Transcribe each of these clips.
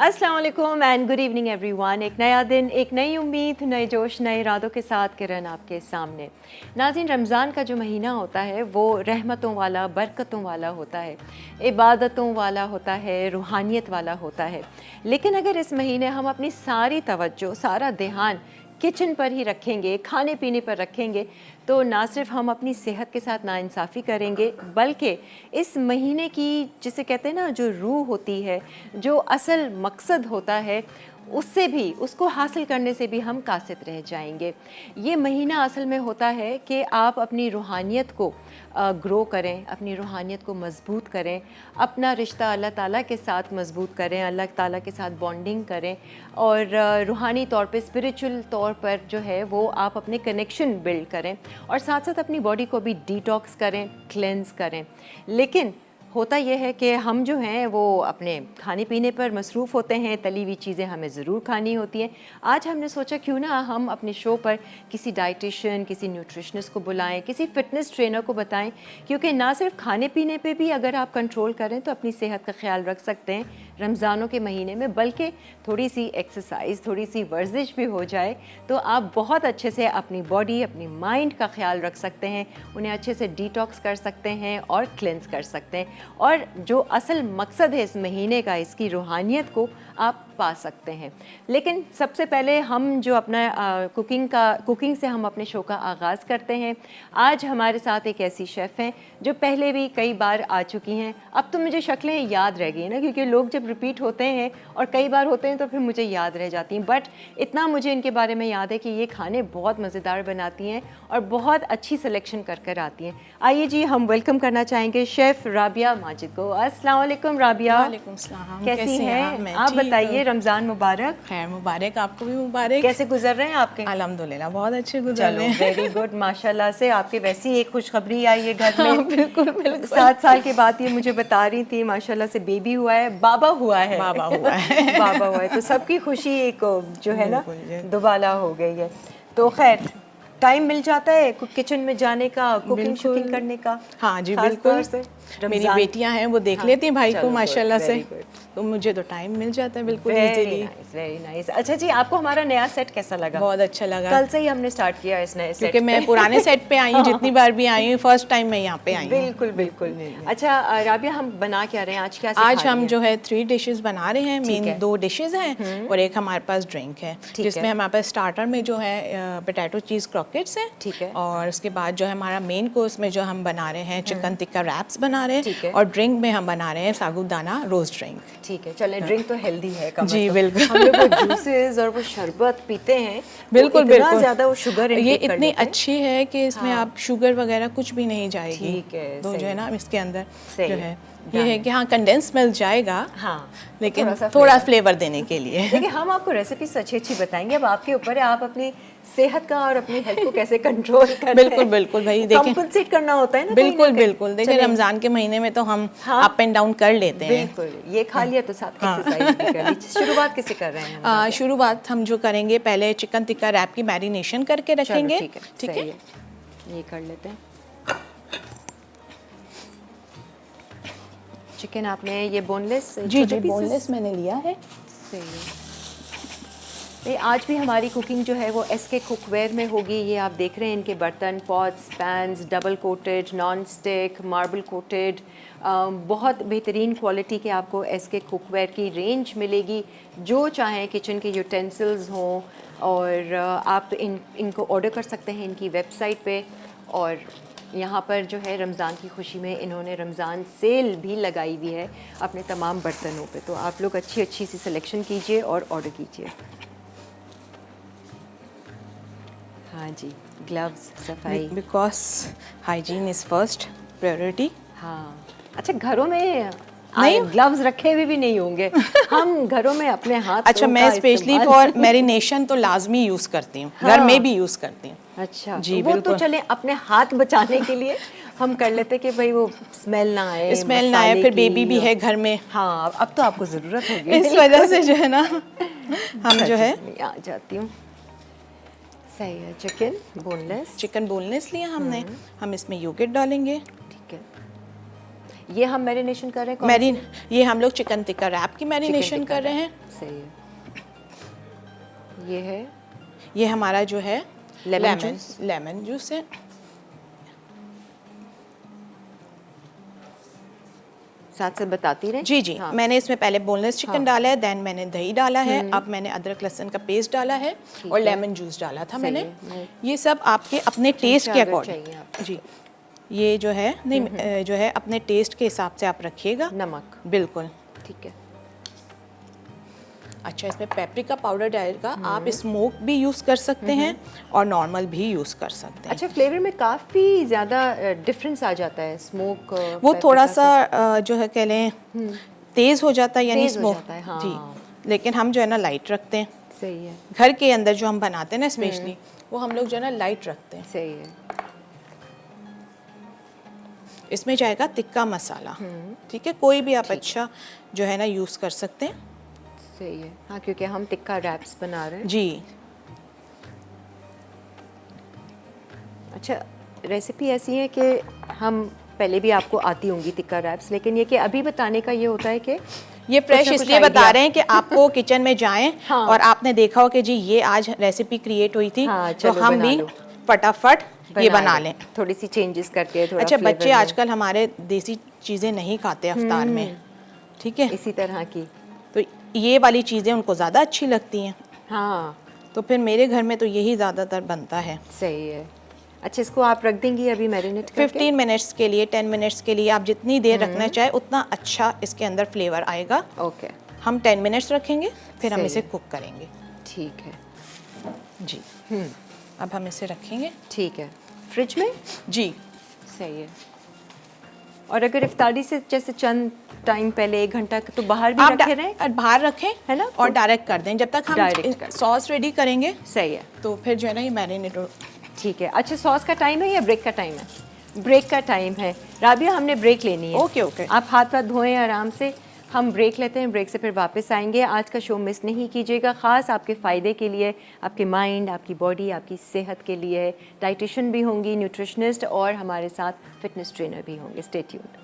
अस्सलाम वालेकुम and good evening everyone. एक नया दिन, एक नई उम्मीद, नए जोश, नए इरादों के साथ किरण आपके सामने। नाज़रीन, रमज़ान का जो महीना होता है वो रहमतों वाला, बरकतों वाला होता है, इबादतों वाला होता है, रूहानियत वाला होता है। लेकिन अगर इस महीने हम अपनी सारी तवज्जो, सारा ध्यान किचन पर ही रखेंगे, खाने पीने पर रखेंगे, तो ना सिर्फ हम अपनी सेहत के साथ नाइंसाफ़ी करेंगे, बल्कि इस महीने की जिसे कहते हैं ना, जो रूह होती है, जो असल मकसद होता है, उससे भी, उसको हासिल करने से भी हम कासिर रह जाएंगे। ये महीना असल में होता है कि आप अपनी रूहानियत को ग्रो करें, अपनी रूहानियत को मज़बूत करें, अपना रिश्ता अल्लाह ताला के साथ मज़बूत करें, अल्लाह ताला के साथ बॉन्डिंग करें और रूहानी तौर पे, स्पिरिचुअल तौर पर जो है वो आप अपने कनेक्शन बिल्ड करें और साथ साथ अपनी बॉडी को भी डिटॉक्स करें, क्लेंस करें। लेकिन होता यह है कि हम जो हैं वो अपने खाने पीने पर मसरूफ़ होते हैं, तली हुई चीज़ें हमें ज़रूर खानी होती हैं। आज हमने सोचा क्यों ना हम अपने शो पर किसी डाइटिशियन, किसी न्यूट्रिशनिस्ट को बुलाएं, किसी फ़िटनेस ट्रेनर को बताएं, क्योंकि ना सिर्फ खाने पीने पे भी अगर आप कंट्रोल करें तो अपनी सेहत का ख्याल रख सकते हैं रमज़ानों के महीने में, बल्कि थोड़ी सी एक्सरसाइज, थोड़ी सी वर्जिश भी हो जाए तो आप बहुत अच्छे से अपनी बॉडी, अपनी माइंड का ख्याल रख सकते हैं, उन्हें अच्छे से डिटॉक्स कर सकते हैं और क्लेंस कर सकते हैं और जो असल मकसद है इस महीने का, इसकी रूहानियत को आप पा सकते हैं। लेकिन सबसे पहले हम जो अपना कुकिंग से हम अपने शो का आगाज़ करते हैं। आज हमारे साथ एक ऐसी शेफ़ हैं जो पहले भी कई बार आ चुकी हैं। अब तो मुझे शक्लें याद रह गई ना, क्योंकि लोग जब रिपीट होते हैं और कई बार होते हैं तो फिर मुझे याद रह जाती हैं। बट इतना मुझे इनके बारे में याद है कि ये खाने बहुत मज़ेदार बनाती हैं और बहुत अच्छी सिलेक्शन कर कर आती हैं। आइए जी, हम वेलकम करना चाहेंगे शेफ़ राबिया माजिद को। अस्सलाम वालेकुम राबिया। वालेकुम सलाम। कैसी हैं आप? बताइए, रमज़ान मुबारक। खैर मुबारक, आपको भी मुबारक। कैसे गुजर रहे हैं आपके? अल्हम्दुलिल्लाह बहुत अच्छे गुजर रहे हैं। वेरी गुड, माशाल्लाह से। आपके वैसी एक खुशखबरी आई है घर में। हाँ, बिल्कुल बिल्कुल। 7 साल के बाद ये मुझे बता रही थी, माशाल्लाह से बेबी हुआ है, बाबा हुआ है। बाबा हुआ है। बाबा हुआ है, तो सबकी खुशी एक जो है ना दुबाला हो गई है। तो खैर, टाइम मिल जाता है किचन में जाने का, कुकिंग करने का? हाँ जी बिल्कुल। मेरी बेटियां हैं वो देख लेती हैं भाई को माशाल्लाह से, तो मुझे तो टाइम मिल जाता है बिल्कुल इजीली। Very nice. अच्छा जी, आपको हमारा नया सेट कैसा लगा? बहुत अच्छा लगा। कल से ही हमने स्टार्ट किया इस नए सेट, क्योंकि मैं पुराने सेट पे आई हूँ, जितनी बार भी आई हूँ, फर्स्ट टाइम मैं यहाँ पे आई हूँ। बिल्कुल बिल्कुल। अच्छा राबिया, हम बना क्या रहे हैं आज? क्या आज हम जो है 3 डिशेस बना रहे हैं। मेन 2 डिशेस हैं और एक हमारे पास ड्रिंक है, जिसमें हमारे पास स्टार्टर में जो है पोटैटो चीज़ क्रॉकेट्स हैं। ठीक है। और उसके बाद जो है हमारा मेन कोर्स में जो हम बना रहे हैं चिकन टिक्का रैप्स बना रहे हैं और ड्रिंक में हम बना रहे हैं साबूदाना रोज ड्रिंक। ठीक है, चले ड्रिंक तो हेल्दी है कम जी बिल्कुल। हम लोग वो जूसेस और वो शरबत पीते हैं, बिल्कुल बिल्कुल ज़्यादा वो शुगर ये इतनी अच्छी है कि इसमें आप शुगर वगैरह कुछ भी नहीं जाएगी। ठीक है, तो जो है ना इसके अंदर जो है ये है कि हाँ कंडेंस मिल्क जाएगा, हाँ, लेकिन थोड़ा फ्लेवर देने के लिए। देखिए, हम आपको रेसिपी अच्छी बताएंगे, अब आपके ऊपर है आप अपनी सेहत का और अपनी हेल्थ को कैसे कंट्रोल करें। बिल्कुल बिल्कुल भाई, देखिए कंपनसेट करना होता है ना। बिल्कुल बिल्कुल। देखिए रमजान के महीने में तो हम अप एंड डाउन कर लेते हैं। बिल्कुल, ये खा लिया तो साथ एक्सरसाइज भी कर ली। शुरुआत किससे कर रहे हैं? शुरुआत हम जो करेंगे, पहले चिकन टिक्का रैप की मैरिनेशन करके रखेंगे। ठीक है, ये कर लेते हैं। चिकन आपने ये बोनलेस? जी बोनलेस मैंने लिया है। सही है। आज भी हमारी कुकिंग जो है वो एसके कुकवेयर में होगी। ये आप देख रहे हैं इनके बर्तन, pots, pans, double coated, non stick, marble coated, बहुत बेहतरीन क्वालिटी के आपको एसके कुकवेयर की रेंज मिलेगी। जो चाहें किचन के यूटेंसिल्स हों, और आप इनको ऑर्डर कर सकते हैं इनकी वेबसाइट पे। और यहाँ पर जो है रमज़ान की खुशी में इन्होंने रमज़ान सेल भी लगाई हुई है अपने तमाम बर्तनों पे, तो आप लोग अच्छी सी सिलेक्शन कीजिए और ऑर्डर कीजिए। हाँ जी, ग्लव्स, सफाई, because hygiene is first priority. हाँ। अच्छा, घरों में नहीं ग्लव्स रखे हुए भी नहीं होंगे। हम घरों में अपने हाथ। अच्छा, मैं स्पेशली फॉर मैरिनेशन तो लाजमी यूज़ करती हूँ, घर में भी यूज़ करती हूँ। अच्छा जी, वो तो चले अपने हाथ बचाने के लिए हम कर लेते कि भाई वो स्मेल ना आए, फिर बेबी भी है घर में। हाँ, अब तो आपको ज़रूरत होगी, इस वजह से जो है ना हम जो है आ जाती हूँ। सही है। चिकन बोनलेस लिया हमने। हम इसमें योगर्ट डालेंगे। ठीक है। ये हम मैरिनेशन कर रहे हैं ये हम लोग चिकन टिक्का रैप की मैरिनेशन कर रहे हैं। सही है। ये है ये हमारा जो है लेमन जूस। लेमन जूस है। साथ साथ बताती रहे। जी जी, हाँ। मैंने इसमें पहले बोनलेस चिकन हाँ। डाला है, देन मैंने दही डाला है, अब मैंने अदरक लहसुन का पेस्ट डाला है और है। लेमन जूस डाला था सही मैंने। है। ये सब आपके अपने टेस्ट के अगर चाहिए अकॉर्डिंग। आपको जी, ये जो है नहीं जो है अपने टेस्ट के हिसाब से आप रखिएगा। नमक। बिल्कुल। ठीक है। अच्छा, इसमें पेपरिका पाउडर डालेगा। आप स्मोक भी यूज़ कर सकते हैं और नॉर्मल भी यूज़ कर सकते हैं। अच्छा, फ्लेवर में काफ़ी ज़्यादा डिफरेंस आ जाता है स्मोक। वो थोड़ा सा जो है कह लें तेज़ हो जाता है, यानी तेज़ हो स्मोक। जाता है, हाँ। जी, लेकिन हम जो है ना लाइट रखते हैं। सही है। घर के अंदर जो हम बनाते हैं ना स्पेशली, वो हम लोग जो है ना लाइट रखते हैं। सही है। इसमें जाएगा तिक्का मसाला। ठीक है, कोई भी आप अच्छा जो है ना यूज़ कर सकते हैं। सही है। हाँ, क्योंकि हम टिक्का रैप्स बना रहे हैं। जी। अच्छा, रेसिपी ऐसी है कि हम पहले भी आपको आती होंगी टिक्का रैप्स, लेकिन ये कि अभी बताने का ये होता है कि ये फ्रेश कुछ इसलिए बता idea। रहे हैं कि आपको किचन में जाएं हाँ। और आपने देखा हो कि जी ये आज रेसिपी क्रिएट हुई थी, हाँ, तो चलो हम बना भी लो। फटाफट ये बना लें। थोड़ी सी चेंजेस करके, थोड़ा अच्छा, फ्लेवर बच्चे में। आजकल हमारे देसी चीज़ें नहीं खाते अफ्तार में, ठीक है, इसी तरह की। तो ये वाली चीज़ें उनको ज़्यादा अच्छी लगती हैं, हाँ, तो फिर मेरे घर में तो यही ज़्यादातर बनता है। सही है। अच्छा, इसको आप रख देंगी अभी मैरिनेट करके? 15 मिनट्स के लिए, 10 मिनट्स के लिए, आप जितनी देर रखना चाहे उतना अच्छा इसके अंदर फ्लेवर आएगा। ओके। हम 10 मिनट्स रखेंगे, फिर हम सही इसे है। कुक करेंगे। ठीक है। जी। अब हम इसे रखेंगे। ठीक है। फ्रिज में? जी। सही है। और अगर इफ्तारी से जैसे चंद टाइम पहले 1 घंटा तो बाहर भी आप रखे रहें? बाहर रखें, है ना? और डायरेक्ट कर दें। जब तक हम डायरेक्ट कर दें। सॉस रेडी करेंगे, सही है। तो फिर जो है ना ये मैरिनेट हो। ठीक है। अच्छा, सॉस का टाइम है या ब्रेक का टाइम है? ब्रेक का टाइम है। राबिया, हमने ब्रेक लेनी है। Okay, okay. आप हाथ पाथ धोएं आराम से। हम ब्रेक लेते हैं, ब्रेक से फिर वापस आएंगे। आज का शो मिस नहीं कीजिएगा, ख़ास आपके फ़ायदे के लिए, आपके माइंड, आपकी बॉडी, आपकी सेहत के लिए। डाइटिशियन भी होंगी, न्यूट्रिशनिस्ट, और हमारे साथ फिटनेस ट्रेनर भी होंगे। Stay tuned.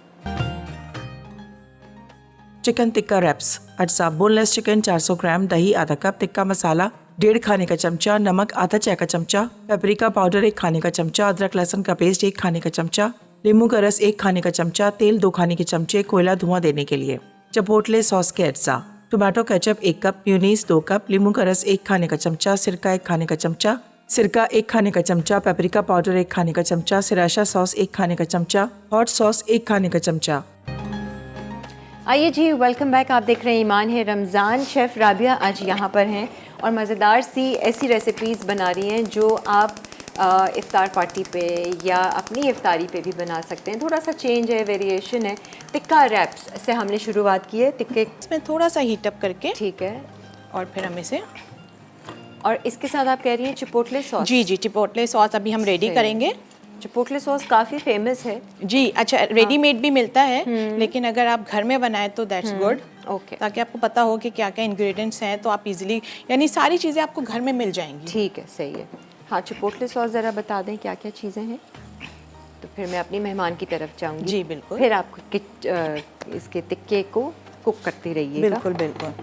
Chicken tikka wraps. अज्जा बोनलेस चिकन 400 ग्राम, दही आधा कप, टिक्का मसाला 1.5 खाने का चमचा, नमक आधा चाय का चमचा, पेपरिका पाउडर 1 खाने का चमचा, अदरक लहसुन का पेस्ट 1 खाने का चमचा, नींबू का रस 1 खाने का चमचा, तेल 2 खाने के चमचे, कोयला धुआं देने के लिए। चिपोटले सॉस के अज्जा: टोमेटो केचप 1 कप, म्यूनीस 2 कप, नींबू का रस 1 खाने का चमचा, सिरका 1 खाने का चमचा, सिरका 1 खाने का चमचा, पेपरिका पाउडर 1 खाने का चमचा, सिराशा सॉस 1 खाने का चमचा, हॉट सॉस 1 खाने का चमचा। आइए जी, वेलकम बैक। आप देख रहे हैं ईमान है रमज़ान। शेफ़ राबिया आज यहाँ पर हैं और मज़ेदार सी ऐसी रेसिपीज़ बना रही हैं जो आप इफ़्तार पार्टी पे या अपनी इफ़्तारी पे भी बना सकते हैं। थोड़ा सा चेंज है, वेरिएशन है। टिक्का रैप्स से हमने शुरुआत की है। टिक्के इसमें थोड़ा सा हीट अप करके, ठीक है, और फिर हम इसे, और इसके साथ आप कह रही हैं चिपोटले सॉस? जी जी, चिपोटले सॉस अभी हम रेडी सही। करेंगे। चिपोटले सॉस काफ़ी फेमस है। जी। अच्छा, रेडीमेड भी मिलता है, लेकिन अगर आप घर में बनाएं तो दैट्स गुड। ओके। ताकि आपको पता हो कि क्या क्या इंग्रेडिएंट्स हैं, तो आप इजीली, यानी सारी चीज़ें आपको घर में मिल जाएंगी। ठीक है, सही है। हाँ, चिपोटले सॉस ज़रा बता दें क्या क्या चीज़ें हैं, तो फिर मैं अपनी मेहमान की तरफ जाऊंगी। जी बिल्कुल। फिर आप इसके टिक्के को कुक करती रहिएगा। बिल्कुल बिल्कुल।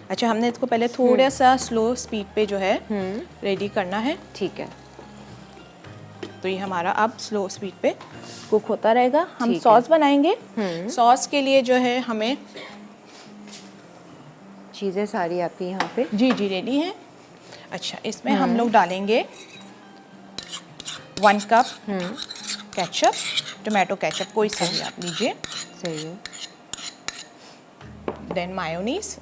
अच्छा, हमने इसको पहले थोड़ा सा स्लो स्पीड पे जो है रेडी करना है। ठीक है। तो ये हमारा अब स्लो स्पीड पे कुक होता रहेगा। हम ठीक सॉस बनाएंगे। सॉस के लिए जो है हमें चीज़ें सारी आपकी यहाँ पे। जी जी रेडी है। अच्छा, इसमें हम लोग डालेंगे 1 कप केचप, टोमेटो केचप कोई सा भी आप लीजिए। सही है। देन मायोनीज,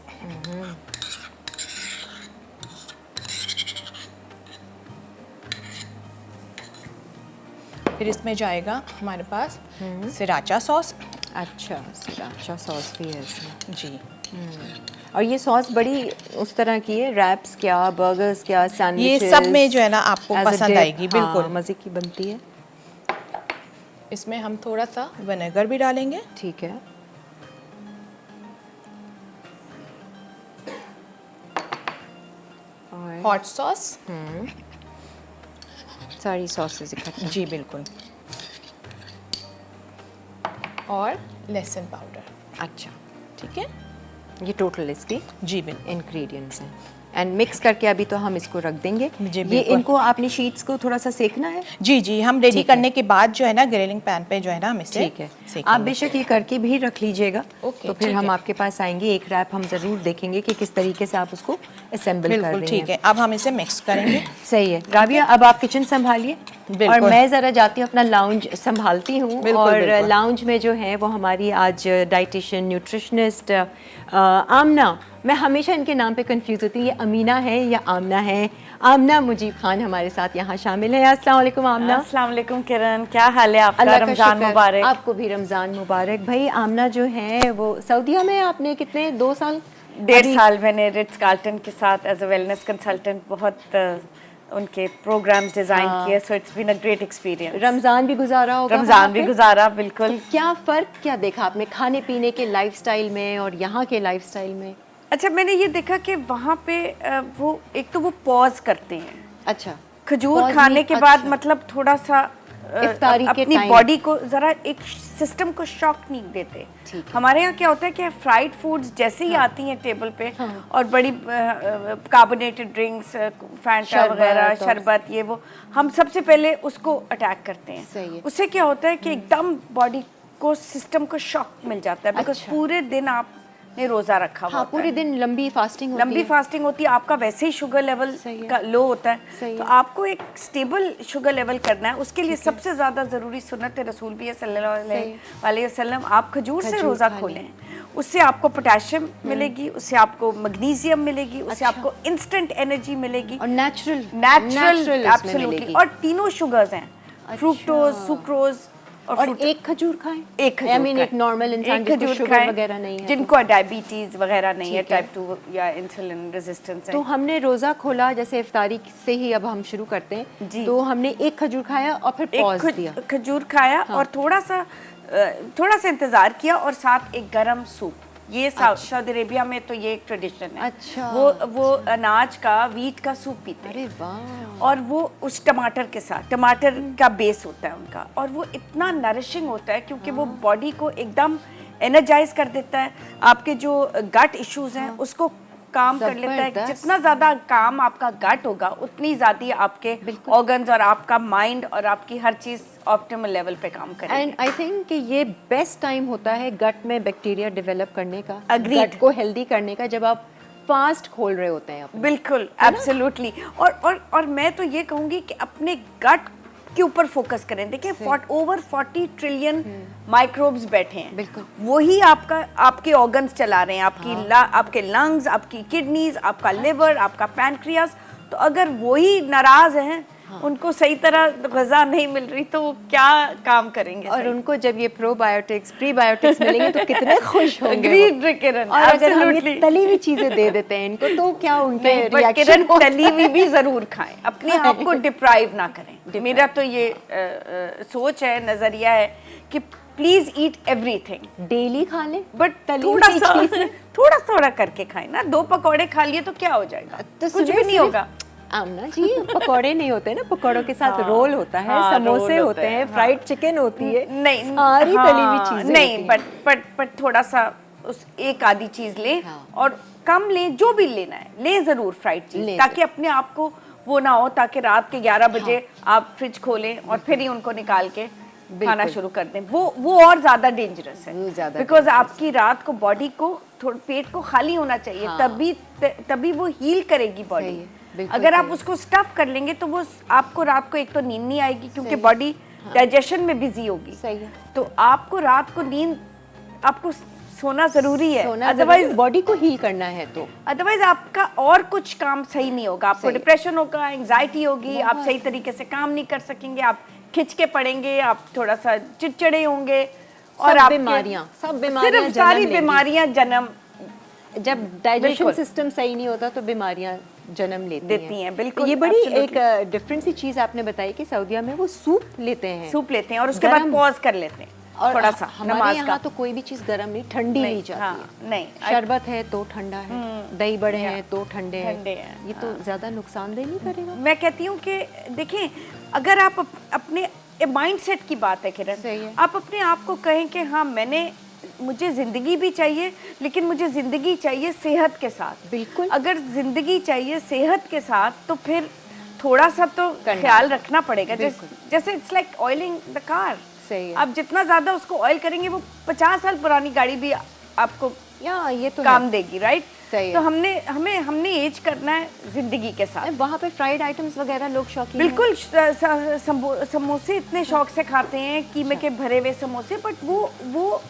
फिर इसमें जाएगा हमारे पास सिराचा सॉस। अच्छा, सिराचा सॉस भी है इसमें। जी। और ये सॉस बड़ी उस तरह की है, रैप्स क्या, बर्गर्स क्या, सैंडविचेस, ये सब में जो है ना आपको पसंद आएगी। बिल्कुल मज़े की बनती है। इसमें हम थोड़ा सा विनेगर भी डालेंगे। ठीक है। और हॉट सॉस। सारी सॉसेस इकट्ठी। जी बिल्कुल। और लहसुन पाउडर। अच्छा, ठीक है। ये टोटल इसकी जी बिल्कुल। इंग्रेडिएंट्स हैं एंड मिक्स करके अभी तो हम इसको रख देंगे। जी, ये बिल्कुल। इनको आपने शीट्स को थोड़ा सा सेकना है? जी जी, हम रेडी करने के बाद जो है ना ग्रिलिंग पैन पे जो है ना हम इसे ठीक है, सेकेंगे। आप बेशक ये करके भी रख लीजिएगा। ओके, तो फिर ठीक हम है। आपके पास आएंगे, एक रैप हम ज़रूर देखेंगे कि किस तरीके से आप उसको असेंबल कर बिल्कुल रहे ठीक हैं। है, अब हम इसे मिक्स करेंगे। सही है राबिया, अब आप किचन संभालिए और बिल्कुल। मैं ज़रा जाती हूँ अपना लाउंज संभालती हूँ। बिल्कुल, और बिल्कुल। लाउंज में जो है वो हमारी आज डाइटिशियन न्यूट्रिशनिस्ट आमना, मैं हमेशा इनके नाम पे कंफ्यूज होती हूँ, ये अमीना है या आमना है। आमना मुजीब खान हमारे साथ यहाँ शामिल है। अस्सलाम वालेकुम आमना। अस्सलाम वालेकुम किरण, क्या हाल है आपका? अल्लाह का रमजान शुक्र, मुबारक। आपको भी रमज़ान मुबारक। भाई आमना जो है वो सऊदीया में आपने कितने 2 साल 1.5 साल मैंने रिट्स कार्ल्टन के साथ एज अ वेलनेस कंसल्टेंट बहुत उनके प्रोग्राम्स डिजाइन किए, so it's been a great experience. Ramzan भी गुजारा होगा? रमजान वहाँ भी पे? गुजारा, बिल्कुल। क्या फ़र्क क्या देखा आपने खाने पीने के लाइफस्टाइल में और यहाँ के लाइफस्टाइल में? अच्छा, मैंने ये देखा कि वहाँ पे वो एक तो वो पॉज करते हैं अच्छा, खजूर Pause खाने नहीं, के बाद, अच्छा। मतलब थोड़ा सा इफ्तारी के अपनी time। बॉडी को जरा एक सिस्टम को शॉक नहीं देते। ठीक है। हमारे यहाँ क्या होता है कि फ्राइड फूड्स जैसे ही आती हैं टेबल पे और बड़ी कार्बोनेटेड ड्रिंक्स, फैंटा शरबत वगैरह, और- शरबत, ये वो हम सबसे पहले उसको अटैक करते हैं। सही है। उससे क्या होता है कि एकदम बॉडी को, सिस्टम को शॉक मिल जाता है, बिकॉज अच्छा। पूरे दिन आपने रोजा रखा हुआ हाँ, होता है। पूरे दिन लंबी फास्टिंग होती लंबी है। फास्टिंग होती है, आपका वैसे ही शुगर लेवल सही है। का लो होता है, सही तो है। आपको एक स्टेबल शुगर लेवल करना है। उसके लिए सबसे ज़्यादा ज़रूरी सुन्नत रसूल भी है सल्लल्लाहु अलैहि वसल्लम, आप खजूर से खजूर रोज़ा खा खोलें। उससे आपको पोटेशियम मिलेगी, उससे आपको मैग्नीशियम मिलेगी, उससे अच्छा। आपको इंस्टेंट एनर्जी मिलेगी, और नेचुरल नेचुरल एब्सोल्युटली। और तीनों शुगर्स हैं, फ्रुक्टोज, सुक्रोज और और fruit- एक खजूर खाएं? एक खजूर I mean, एक खाएं। नॉर्मल इंसान एक जिसको खजूर शुगर खाएं, वगैरह नहीं है, जिनको डायबिटीज वगैरह नहीं है, ठीक है। टाइप 2 या इंसुलिन रेजिस्टेंस है। तो हमने रोज़ा खोला, जैसे इफ्तारी से ही अब हम शुरू करते हैं, जी। तो हमने एक खजूर खाया और फिर पॉज दिया। एक खजूर खाया और थोड़ा सा इंतजार किया और साथ एक गरम सूप। ये सऊदी अरेबिया में तो ये एक ट्रेडिशन है। अच्छा, वो अनाज का, वीट का सूप पीते हैं। अरे वाह। और वो उस टमाटर के साथ, टमाटर का बेस होता है उनका, और वो इतना नरिशिंग होता है क्योंकि वो बॉडी को एकदम एनर्जाइज कर देता है। आपके जो गट इश्यूज हैं उसको काम कर लेता है। जबरदस्त। जितना ज़्यादा काम आपका गट होगा उतनी ज़्यादा आपके ऑर्गन्स और आपका माइंड और आपकी हर चीज़ ऑप्टिमल लेवल पे काम करेगी। एंड आई थिंक कि ये बेस्ट टाइम होता है गट में बैक्टीरिया डेवलप करने का, Agreed। गट को हेल्दी करने का, जब आप फास्ट खोल रहे होते हैं अपना। बिल्कुल, एब्सोल्युटली। और मैं तो ये कहूँगी कि अपने गट के ऊपर फोकस करें। देखिए, ओवर 40 ट्रिलियन माइक्रोब्स बैठे हैं, बिल्कुल। वही आपके ऑर्गन्स चला रहे हैं, आपके लंग्स, आपकी किडनीज, आपका लिवर, आपका पैनक्रियास। तो अगर वही नाराज हैं, उनको सही तरह ग़िज़ा नहीं मिल रही, तो वो क्या काम करेंगे? और सही? उनको जब ये प्रोबायोटिक्स, प्रीबायोटिक्स मिलेंगे तो कितने खुश होंगे वो। Agreed, किरण, और अगर हम ये absolutely। तली हुई चीजें दे देते हैं इनको, तो क्या उनके नहीं, but रिएक्शन किरण, होता तली हुई भी जरूर खाएं, अपने आप को डिप्राइव ना करें। मेरा तो ये सोच है, नजरिया है कि प्लीज ईट एवरीथिंग, डेली खा लें, बट तली थोड़ा हुई सा चीज़ें। थोड़ा करके खाएं ना। 2 पकौड़े खा लिए तो क्या हो जाएगा? तो कुछ भी नहीं होगा। आमना जी, पकौड़े नहीं होते ना, पकौड़ों के साथ रोल होता है, हाँ, समोसे रोल होते हैं, फ्राइड चिकन होती है, नहीं, सारी तली हुई चीजें नहीं, होती हैं। बट थोड़ा सा उस एक आधी चीज लें, हाँ। और कम लें, जो भी लेना है ले जरूर फ्राइड चीज, ले ताकि अपने आप को वो ना हो, ताकि रात के 11 बजे आप फ्रिज खोलें और फिर ही उनको निकाल के खाना शुरू कर दें। वो और ज्यादा डेंजरस वो है, ज़्यादा बिकॉज आपकी रात को बॉडी को पेट को खाली होना चाहिए, हाँ। तभी वो हील करेगी सही बॉडी। है, बिल्कुल अगर आप सही है। उसको स्टफ कर लेंगे तो वो आपको रात को एक तो नींद नहीं आएगी, क्योंकि बॉडी डाइजेशन में बिजी होगी। सही है। तो आपको रात को नींद, आपको सोना जरूरी है, सोना अदरवाइज बॉडी को हील करना है तो आपका और कुछ काम सही नहीं होगा। आपको सही। डिप्रेशन होगा, एंजाइटी होगी, आप सही तरीके से काम नहीं कर सकेंगे, आप खिंच के पड़ेंगे, आप थोड़ा सा चिड़चिड़े होंगे, और सब आपके बीमारियां सिर्फ जन्म सारी लेंगी। बीमारियां जन्म जब डाइजेशन बिल्कुल। सिस्टम सही नहीं होता तो बीमारियां जन्म देती हैं, बिल्कुल, ये बड़ी absolutely। एक डिफरेंट सी चीज आपने बताई कि सऊदीया में वो सूप लेते हैं, सूप लेते हैं और उसके बाद गरम। पॉज कर लेते हैं और थोड़ा सा हमारे नमाज यहाँ का। तो कोई भी चीज गर्म नहीं, ठंडी नहीं, ली जाती हाँ, है। नहीं, शरबत है तो ठंडा है, दही बड़े हैं तो ठंडे ठंडे हैं, हैं, ये तो ज्यादा नुकसानदेह नहीं करेगा। मैं कहती हूँ कि देखें, अगर आप अपने माइंडसेट की बात है किरण, सही है। आप अपने आप को कहें कि हाँ, मैंने मुझे ज़िंदगी भी चाहिए, लेकिन मुझे ज़िंदगी चाहिए सेहत के साथ। बिल्कुल। अगर ज़िंदगी चाहिए सेहत के साथ तो फिर थोड़ा सा तो ख्याल रखना पड़ेगा। जैसे it's like oiling the car. सही है। आप जितना ज़्यादा उसको ऑयल करेंगे, वो 50 साल पुरानी गाड़ी भी आपको ये तो काम देगी, राइट? सही है। तो हमने एज करना है जिंदगी के साथ। वहाँ पे फ्राइड आइटम्स वगैरह लोग शौकीन बिल्कुल समोसे इतने शौक से खाते हैं, कीमे के भरे हुए समोसे, बट वो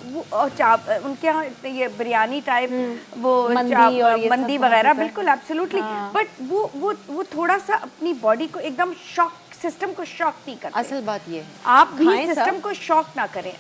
चाप उनके यहाँ ये बिरयानी टाइप, वो मंदी वगैरह, बिल्कुल एब्सोल्युटली। बट वो थोड़ा सा अपनी बॉडी को एकदम शॉक, सिस्टम को शॉक नहीं करते। असल बात ये है, आप भी सिस्टम को शॉक ना करें।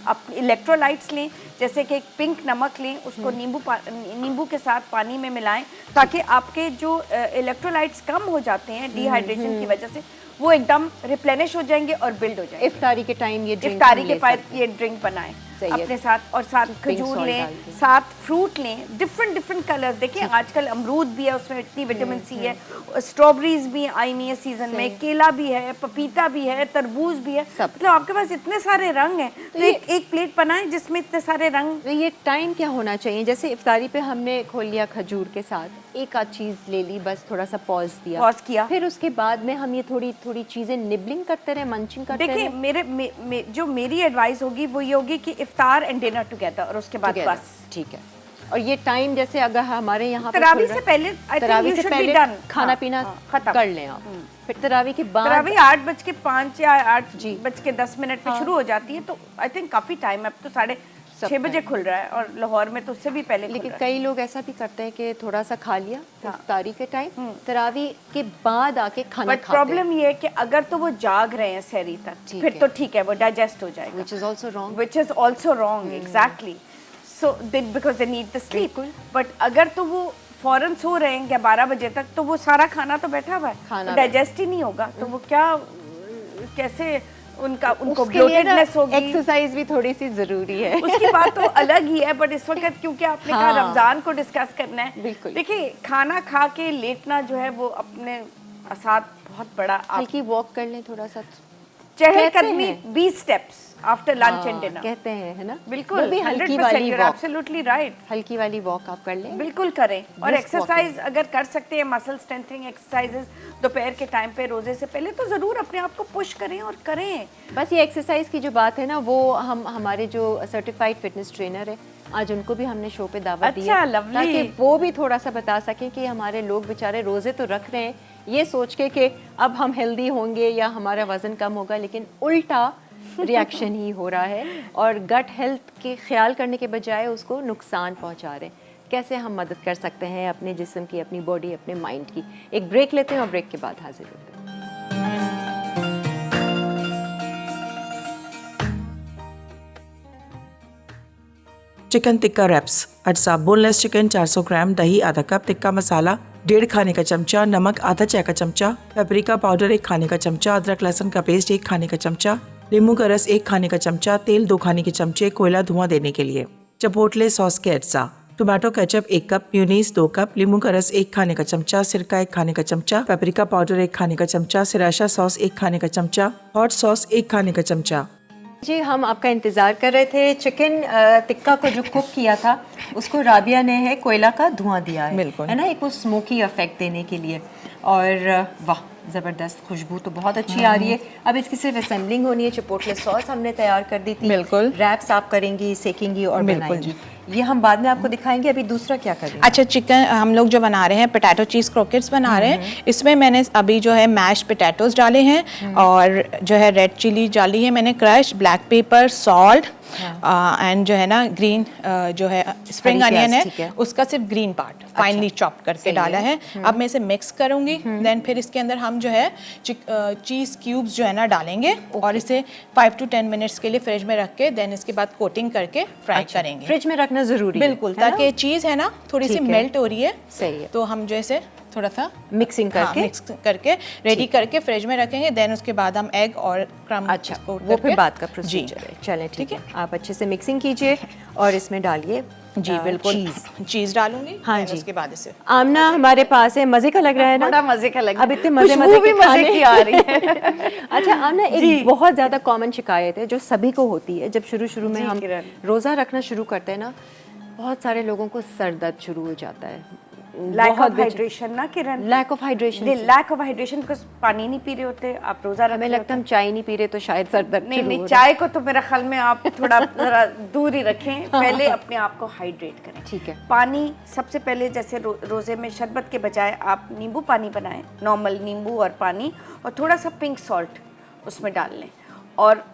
आप इलेक्ट्रोलाइट्स लें, जैसे कि एक पिंक नमक लें, उसको नींबू के साथ पानी में मिलाएं, ताकि आपके जो इलेक्ट्रोलाइट्स कम हो जाते हैं डिहाइड्रेशन की वजह से, वो एकदम रिप्लेनिश हो जाएंगे और बिल्ड हो जाएंगे। इफ्तारी के टाइम ये ड्रिंक इफ्तारी के बाद ये ड्रिंक बनाएं अपने साथ, और साथ खजूर लें, साथ फ्रूट लें, डिफरेंट कलर्स। देखिए आजकल अमरूद भी है, उसमें इतनी विटामिन सी है, स्ट्रॉबेरीज भी आई नहीं है सीजन में, केला भी है, पपीता भी है, तरबूज भी है, मतलब आपके पास इतने सारे रंग हैं। तो एक प्लेट बनाएं जिसमें इतने सारे रंग। ये टाइम क्या होना चाहिए? जैसे इफ्तारी पे हमने खोल लिया खजूर के साथ, एक आध चीज ले ली, बस थोड़ा सा पॉज किया, फिर उसके बाद में हम ये थोड़ी चीजें निबलिंग करते रहे, मंचिंग करते रहे। देखिए जो मेरी एडवाइस होगी वो ये होगी कि इफ्तार एंड डिनर टुगेदर, और उसके बाद बस। ठीक है। और ये टाइम जैसे अगर हमारे यहाँ तरावी से पहले खाना पीना खत्म कर लें आप, फिर तरावी के बाद तरावी 8:05 या 8:10 पे शुरू हो जाती है, तो आई थिंक काफी टाइम है। अब तो 6:30 बजे खुल रहा है, और लाहौर में तो उससे भी पहले। लेकिन कई लोग ऐसा भी करते हैं कि थोड़ा सा खा लिया इफ्तारी के टाइम, तरावी के बाद आके खाना खाते हैं। प्रॉब्लम ये है कि अगर तो वो जाग रहे हैं सहरी तक, फिर तो ठीक है, वो डाइजेस्ट हो जाएगा, which is also wrong exactly, so because they need the sleep। But अगर तो वो फौरन सो रहे हैं 12 बजे तक, तो वो सारा खाना तो बैठा हुआ है, डाइजेस्ट ही नहीं होगा, तो वो कैसे उनको ब्लोटेडनेस होगी। एक्सरसाइज भी थोड़ी सी जरूरी है, उसकी बात तो अलग ही है। बट इस वक्त क्योंकि आपने कहा रमजान को डिस्कस करना है, बिल्कुल। देखिए खाना खा के लेटना जो है वो अपने साथ बहुत बड़ा, हल्की वॉक कर लें, थोड़ा सा चहलकदमी, 20 steps after lunch and dinner कहते हैं, है ना? बिल्कुल, वो भी हल्की वाली वॉक, एब्सोल्युटली राइट, हल्की वाली वॉक आप कर लें, बिल्कुल करें। और एक्सरसाइज अगर कर सकते हैं, मसल स्ट्रेंथनिंग एक्सरसाइजेस दोपहर के टाइम पे रोजे से पहले, तो जरूर अपने आप को पुश करें और करें। बस ये एक्सरसाइज की जो बात है ना, वो हमारे जो सर्टिफाइड फिटनेस ट्रेनर है, आज उनको भी हमने शो पे दावत दी है, ताकि वो भी थोड़ा सा बता सकें कि हमारे लोग बेचारे रोजे तो रख रहे हैं ये सोच के कि अब हम हेल्दी होंगे या हमारा वजन कम होगा, लेकिन उल्टा रिएक्शन ही हो रहा है, और गट हेल्थ के ख्याल करने के बजाय उसको नुकसान पहुंचा रहे हैं। कैसे हम मदद कर सकते हैं अपने जिस्म की, अपनी बॉडी, अपने माइंड की? एक ब्रेक लेते हैं और ब्रेक के बाद हाजिर होते हैं। चिकन टिक्का रैप्स, अजसा बोनलेस चिकन 400 ग्राम, दही आधा कप, टिक्का मसाला 1.5 खाने का चमचा, नमक आधा चाय का चमचा, पेपरिका पाउडर 1 खाने का चमचा, अदरक लहसुन का पेस्ट 1 खाने का चमचा, नींबू का रस 1 खाने का चमचा, तेल 2 खाने के चमचे, कोयला धुआं देने के लिए, चिपोटले सॉस के अज्जा, टोमेटो केचप 1 कप, म्यूनीस 2 कप, नींबू का रस 1 खाने का चमचा, सिरका 1 खाने का चमचा, पेपरिका पाउडर 1 खाने का चमचा, सिराशा सॉस 1 खाने का चमचा, हॉट सॉस 1 खाने का चमचा। जी, हम आपका इंतज़ार कर रहे थे। चिकन टिक्का को जो कुक किया था, उसको राबिया ने है कोयला का धुआं दिया है, बिल्कुल, है ना, एक वो स्मोकी इफेक्ट देने के लिए। और वाह, ज़बरदस्त खुशबू तो बहुत अच्छी आ रही है। अब इसकी सिर्फ असेंबलिंग होनी है। चिपोटले सॉस हमने तैयार कर दी थी, बिल्कुल, रैप्स आप करेंगी, सेकेंगी और बनाएंगी, ये हम बाद में आपको दिखाएंगे। अभी दूसरा क्या करेंगे? अच्छा, चिकन हम लोग जो बना रहे हैं, पोटैटो चीज़ क्रॉकेट्स बना रहे हैं। इसमें मैंने अभी जो है मैश पोटैटोज डाले हैं, और जो है रेड चिली डाली है मैंने crush, black pepper, salt, and जो है ना ग्रीन जो है स्प्रिंग अनियन है, उसका सिर्फ ग्रीन पार्ट फाइनली चॉप करके डाला है। अब मैं इसे मिक्स करूंगी, देन फिर इसके अंदर हम जो है चीज़ क्यूब्स जो है ना डालेंगे, और इसे 5 to 10 मिनट्स के लिए फ्रिज में रख के देन इसके बाद कोटिंग करके फ्राई करेंगे। फ्रिज में रखना जरूरी है, बिल्कुल, ताकि चीज़ है ना थोड़ी सी मेल्ट हो रही है। सही है। तो हम जो है थोड़ा सा मिक्सिंग करके मिक्स करके रेडी करके फ्रिज में रखेंगे। देन उसके बाद हम एग और क्रम, अच्छा वो फिर बात का प्रोसीजर है। चलें ठीक है, आप अच्छे से मिक्सिंग कीजिए और इसमें डालिए जी बिल्कुल चीज डालूंगी हाँ then जी। उसके बाद इसे आमना हमारे पास है, मजे का लग रहा है ना? बड़ा मजे का लग रहा अब है। इतने मजे खुशबू मजे भी के मजे खाने की आ रही है। अच्छा आमना, एक बहुत ज्यादा कॉमन शिकायत है जो सभी को होती है, जब शुरू में जी, हम किरण। रोजा रखना शुरू करते हैं ना, बहुत सारे लोगों को सर दर्द शुरू हो जाता है। लैक ऑफ हाइड्रेशन ना Kiran, lack of hydration, lack of hydration because पानी नहीं पी रहे होते आप, रोजा रख हमें रहे लगता है हम चाय नहीं पी रहे तो शायद सर दर्द नहीं शुरू नहीं, हो रहा है। चाय को तो मेरा ख्याल में आप थोड़ा जरा दूर ही रखें, पहले अपने आप को हाइड्रेट करें। ठीक है। पानी सबसे पहले, जैसे रोजे में शरबत के बजाय आप नींबू पानी बनाएं, नॉर्मल नींबू और पानी, और थोड़ा सा पिंक सॉल्ट उसमें डाल लें, और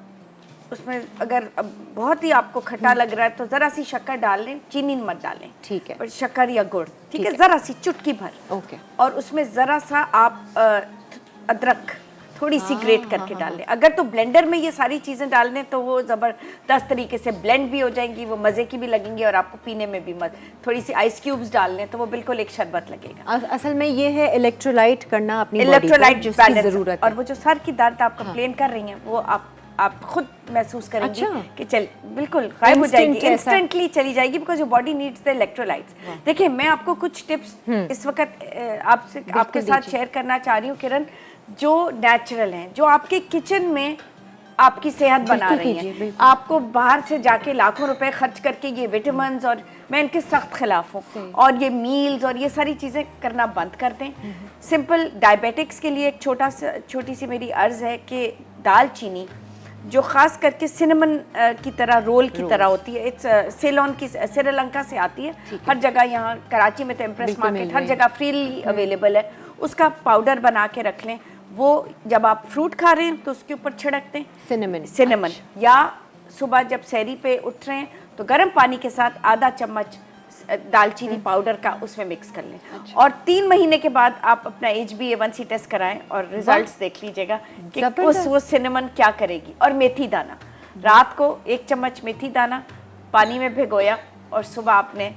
उसमें अगर अब बहुत ही आपको खट्टा लग रहा है तो ज़रा सी शक्कर डाल लें, चीनी मत डालें। ठीक है। पर शक्कर या गुड़, ठीक ठीक है, है। ज़रा सी चुटकी भर। ओके। और उसमें ज़रा सा आप अदरक थोड़ी सी ग्रेट करके डाल लें। अगर तो ब्लेंडर में ये सारी चीज़ें डाल दें तो वो ज़बरदस्त तरीके से ब्लेंड भी हो जाएंगी, वो मज़े की भी लगेंगी और आपको पीने में भी थोड़ी सी आइस क्यूब्स डाल लें तो वो बिल्कुल एक शरबत लगेगा। असल में ये है इलेक्ट्रोलाइट करना अपनी बॉडी को, इलेक्ट्रोलाइट जिसकी बैलेंस। जरूरत और है। वो जो सर की दर्द आप कंप्लेन कर रही हैं वो आप खुद महसूस करेंगी अच्छा। कि चल बिल्कुल गायब हो जाएगी, Instant ऐसा। इंस्टेंटली चली जाएगी, because your body needs the electrolytes. देखिए मैं आपको कुछ टिप्स इस वक्त आपके साथ शेयर करना चाह रही हूँ किरण, जो नेचुरल हैं, जो आपके किचन में आपकी सेहत बना बिल्कुल रही कीजिए, हैं। बिल्कुल। आपको बाहर से जाके लाखों रुपए खर्च करके ये विटामिन्स, और मैं इनके सख्त खिलाफ हूँ, और ये मील्स और ये सारी चीज़ें करना बंद कर दें। सिंपल डायबिटिक्स के लिए एक छोटी सी मेरी अर्ज़ है कि दालचीनी जो ख़ास करके सिनेमन की तरह रोल की तरह होती है, इट्स सेलोन की, श्रीलंका से आती है, हर जगह यहाँ कराची में तो एम्प्रेस मार्केट हर जगह फ्रीली अवेलेबल है, उसका पाउडर बना के रख लें। वो जब आप फ्रूट खा रहे हैं तो उसके ऊपर छिड़क दें सिनेमन। या सुबह जब सहरी पे उठ रहे हैं तो गर्म पानी के साथ आधा चम्मच दालचीनी पाउडर का उसमें मिक्स कर लें। और 3 महीने के बाद आप अपना HbA1c टेस्ट कराएं और रिजल्ट्स देख लीजिएगा कि वो सिनेमन क्या करेगी। और मेथी दाना, रात को 1 चम्मच मेथी दाना पानी में भिगोया और सुबह आपने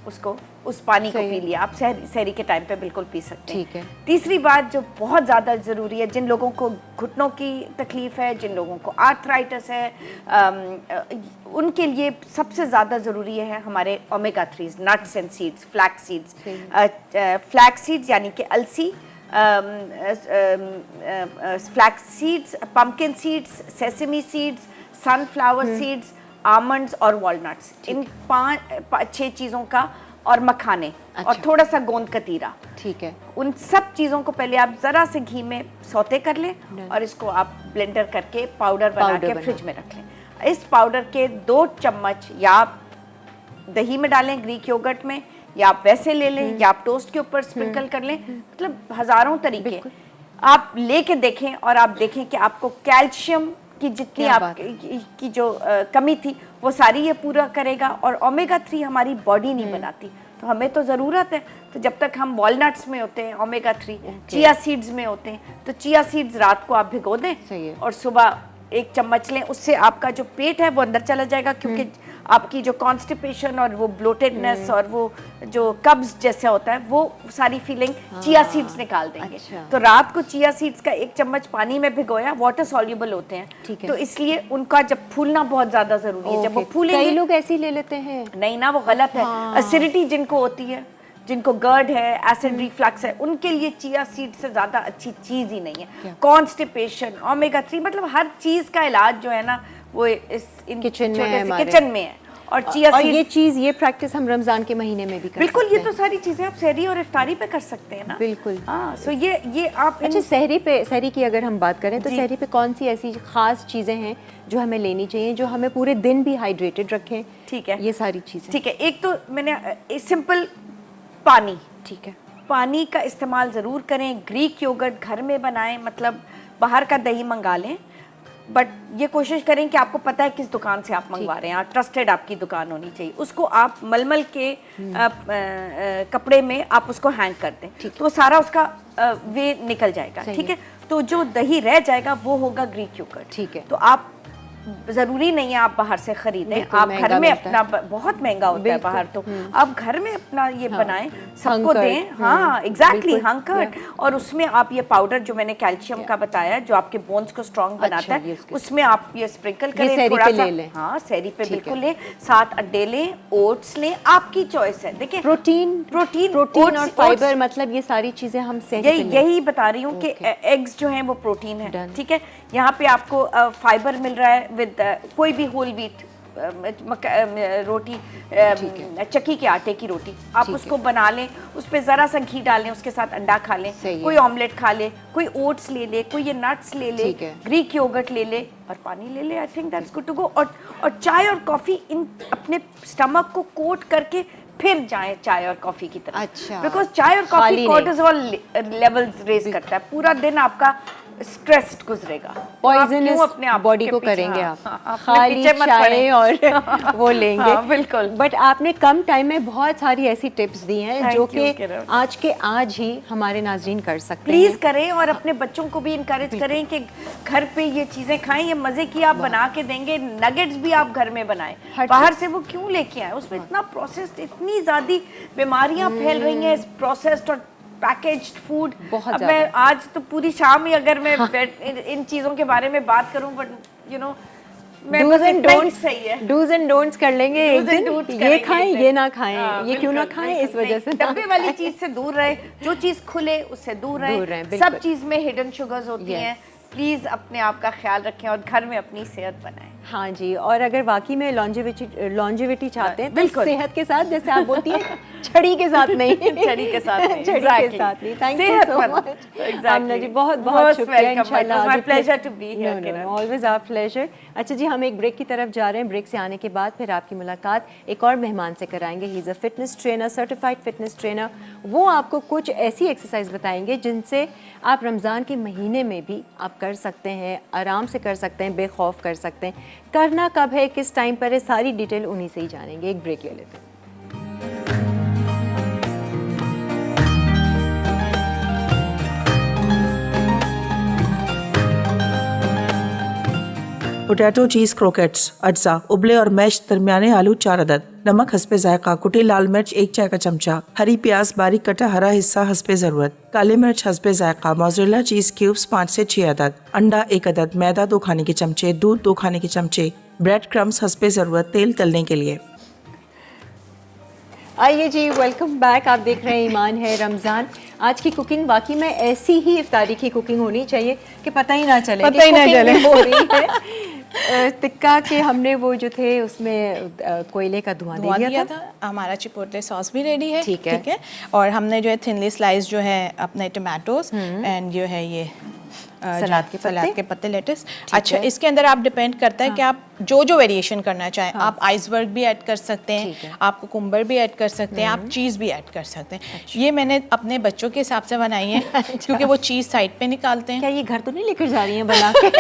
उसको उस पानी को पी लिया। आप सहरी के टाइम पे बिल्कुल पी सकते हैं। ठीक है। तीसरी बात जो बहुत ज़्यादा ज़रूरी है, जिन लोगों को घुटनों की तकलीफ़ है, जिन लोगों को आर्थराइटिस है, उनके लिए सबसे ज़्यादा ज़रूरी है हमारे omega 3 nuts and seeds, flax seeds. Flax seeds यानी कि अलसी, flax seeds, pumpkin seeds, sesame seeds, sunflower seeds, almonds और वॉलनट्स, इन 5-6 चीज़ों का, और मखाने। अच्छा। और थोड़ा सा गोंद कतीरा। ठीक है। उन सब चीज़ों को पहले आप ज़रा से घी में सौते कर लें और इसको आप ब्लेंडर करके पाउडर बना के फ्रिज में रख लें। इस पाउडर के 2 चम्मच या आप दही में डालें, ग्रीक योगर्ट में, या आप वैसे ले लें, या आप टोस्ट के ऊपर स्प्रिंकल कर लें। मतलब हज़ारों तरीके आप लेके देखें और आप देखें कि आपको कैल्शियम की जितनी आपकी जो कमी थी वो सारी ये पूरा करेगा। और ओमेगा 3 हमारी बॉडी नहीं बनाती, तो हमें तो ज़रूरत है। तो जब तक हम वॉलनट्स में होते हैं ओमेगा 3, चिया सीड्स में होते हैं, तो चिया सीड्स रात को आप भिगो दें और सुबह 1 चम्मच लें। उससे आपका जो पेट है वो अंदर चला जाएगा, क्योंकि आपकी जो कॉन्स्टिपेशन और वो ब्लोटेडनेस और वो जो कब्ज जैसा होता है वो सारी फीलिंग चिया सीड्स निकाल देंगे। तो रात को चिया सीड्स का 1 चम्मच पानी में भिगोया, वाटर सॉल्युबल होते हैं, तो इसलिए उनका जब फूलना बहुत ज्यादा जरूरी है। जब वो फूलेंगे, कई लोग ऐसे ही ले लेते हैं, नहीं ना, वो गलत है। एसिडिटी जिनको होती है, जिनको गर्ड है, एसिड रिफ्लक्स है, उनके लिए चिया सीड से ज़्यादा अच्छी चीज़ ही नहीं है। कॉन्स्टिपेशन, ओमेगा 3, मतलब हर चीज़ का इलाज जो है ना वो इस किचन में है। और चिया और ये चीज़, ये प्रैक्टिस हम रमज़ान के महीने में भी कर बिल्कुल सकते ये तो सारी चीज़ें आप सहरी और इफ्तारी पे कर सकते हैं ना। बिल्कुल। हाँ, सो ये आप अच्छा, सहरी की अगर हम बात करें तो सहरी पे कौन सी ऐसी खास चीज़ें हैं जो हमें लेनी चाहिए, जो हमें पूरे दिन भी हाइड्रेटेड रखें? ठीक है, ये सारी चीज़ें। ठीक है। एक तो मैंने सिंपल पानी, ठीक है, पानी का इस्तेमाल ज़रूर करें। ग्रीक योगर्ट घर में बनाएं, मतलब बाहर का दही मंगा लें, बट ये कोशिश करें कि आपको पता है किस दुकान से आप मंगवा रहे हैं, ट्रस्टेड आपकी दुकान होनी चाहिए। उसको आप मलमल के कपड़े में आप उसको हैंग कर दें, तो सारा उसका वे निकल जाएगा। ठीक है, तो जो दही रह जाएगा वो होगा ग्रीक योगर्ट। ठीक है, तो आप जरूरी नहीं है आप बाहर से खरीदें, बिल्कुल, आप महंगा घर में मिलता है। अपना बहुत महंगा होता है बिल्कुल, बाहर तो आप घर में अपना ये बनाएं, सबको हंकर्ड, दें। हाँ एग्जैक्टली, बिल्कुल, हंकर्ड। और उसमें आप ये पाउडर जो मैंने कैल्शियम का बताया जो आपके बोन्स को स्ट्रांग बनाता ये है, उसके उसमें आप ये स्प्रिंकल करें सहरी थोड़ा पे सा। ले लें। हाँ सहरी पे ठीक है। बिल्कुल लें, 7 अंडे लें, ओट्स लें, आपकी चॉइस है। देखिए प्रोटीन प्रोटीन और फाइबर, मतलब ये सारी चीजें हम सहरी पे लें। यही बता रही हूँ कि एग्स जो हैं वो प्रोटीन है। Done. ठीक है, यहाँ पे आपको फाइबर मिल रहा है विद कोई भी होल व्हीट रोटी, चक्की के आटे की रोटी आप उसको बना लें, उस पर ज़रा सा घी डालें, उसके साथ अंडा खा लें, कोई ऑमलेट खा ले, कोई ओट्स ले ले, कोई ये नट्स ले ले, ग्रीक योगर्ट ले ले और पानी ले ले। I think that's good to go. और चाय और कॉफ़ी इन अपने स्टमक को कोट करके फिर जाए चाय और कॉफ़ी की तरफ। अच्छा, बिकॉज चाय और कॉफ़ी कोर्टिसोल लेवल्स रेज करता है, पूरा दिन आपका स्ट्रेस्ड गुजरेगा। पॉइजनस अपने आप बॉडी के को पीछे- करेंगे हाँ, आप, हाँ, खाली पीछे मत चाय पड़ें। और वो लेंगे। हाँ, बिल्कुल। बट आपने कम टाइम में बहुत सारी ऐसी टिप्स दी हैं Thank जो you, कि किरण। आज के आज ही हमारे नाजरीन कर सकते प्लीज हैं। करें और अपने बच्चों को भी इनकरेज करें कि घर पे ये चीजें खाएं। ये मजे की आप बना के देंगे, नगेट्स भी आप घर में बनाएं, हर बाहर से वो क्यों लेके आए? उसमें इतना प्रोसेस्ड, इतनी ज्यादा बीमारियां फैल रही हैं इस प्रोसेस्ड और पैकेज्ड फूड। बहुत अब ज़्यादा। मैं आज तो पूरी शाम ही अगर मैं इन चीजों के बारे में बात करूं, बट यू नो मैं डूज बस एंड इतना ही डोंट्स, सही है। डूज एंड डोंट्स कर लेंगे एक Do's and दिन, don'ts ये करेंगे खाएं एक दिन। ये ना खाएं, हाँ, ये क्यों ना बिल्कुल, खाएं, इस बिल्कुल वजह से नहीं। ना डब्बे वाली खाएं। चीज से दूर रहे, जो चीज खुले उससे दूर रहें, रहे। बिल्कुल। सब चीज में हिडन शुगर्स होती Yes. हैं। प्लीज अपने आप का ख्याल रखें और घर में अपनी सेहत बनाएं। हाँ जी, और अगर वाकई में लॉन्जेविटी चाहते हैं तो बिल्कुल। सेहत के साथ, जैसे आप बोलती हैं, छड़ी के साथ नहीं, छड़ी के साथ नहीं, छड़ी के exactly. साथ नहीं। थैंक यू सो सेहतमंद, मच exactly. आमना जी, बहुत बहुत Most शुक्रिया। welcome. It was इंशाल्लाह my आगे pleasure to be here, Kiran. Always our pleasure. अच्छा जी, हम एक ब्रेक की तरफ जा रहे हैं। ब्रेक से आने के बाद फिर आपकी मुलाकात एक और मेहमान से कराएंगे। He is a fitness trainer, certified fitness trainer. वो आपको कुछ ऐसी एक्सरसाइज बताएंगे जिनसे आप रमज़ान के महीने में भी आप कर सकते हैं, आराम से कर सकते हैं, बेखौफ कर सकते हैं। करना कब है, किस टाइम पर है, सारी डिटेल उन्हीं से ही जानेंगे। एक ब्रेक ले लेते हैं। पोटैटो चीज़ क्रोकेट्स, अज्जा, उबले और मैश दरमियाने आलू 4 अदद, नमक हस्बे जायका, कुटी लाल मिर्च 1 चाय का चमचा, हरी प्याज बारीक कटा हरा हिस्सा हस्बे ज़रूरत, काली मिर्च हस्बे जायका, मोज़रेला चीज़ क्यूब्स 5 से 6 अदद, अंडा 1 अदद, मैदा 2 खाने के चमचे, दूध 2 खाने के चमचे, ब्रेड क्रम्स हस्बे ज़रूरत, तेल तलने के लिए। आइए जी, वेलकम बैक। आप देख रहे हैं ईमान है रमज़ान। आज की कुकिंग वाकई में ऐसी ही इफ्तारी की कुकिंग होनी चाहिए कि पता ही ना चले, पता ही ना cooking चले। भी हो रही है। टिक्का के हमने वो जो थे उसमें कोयले का धुआं दे दिया था। हमारा चिपोटले सॉस भी रेडी है। ठीक है। और हमने जो है थिनली स्लाइस जो है अपने टमाटोज एंड जो है ये सलाद के पत्ते लेट्स। अच्छा, इसके अंदर आप डिपेंड करता है कि आप जो जो वेरिएशन करना चाहें। आप आइसबर्ग भी ऐड कर सकते हैं, आप कुकुम्बर भी ऐड कर सकते हैं, आप चीज़ भी ऐड कर सकते हैं। ये मैंने अपने बच्चों के हिसाब से बनाई है क्योंकि वो चीज़ साइड पे निकालते हैं। क्या ये घर तो नहीं लेकर जा रही हैं बना के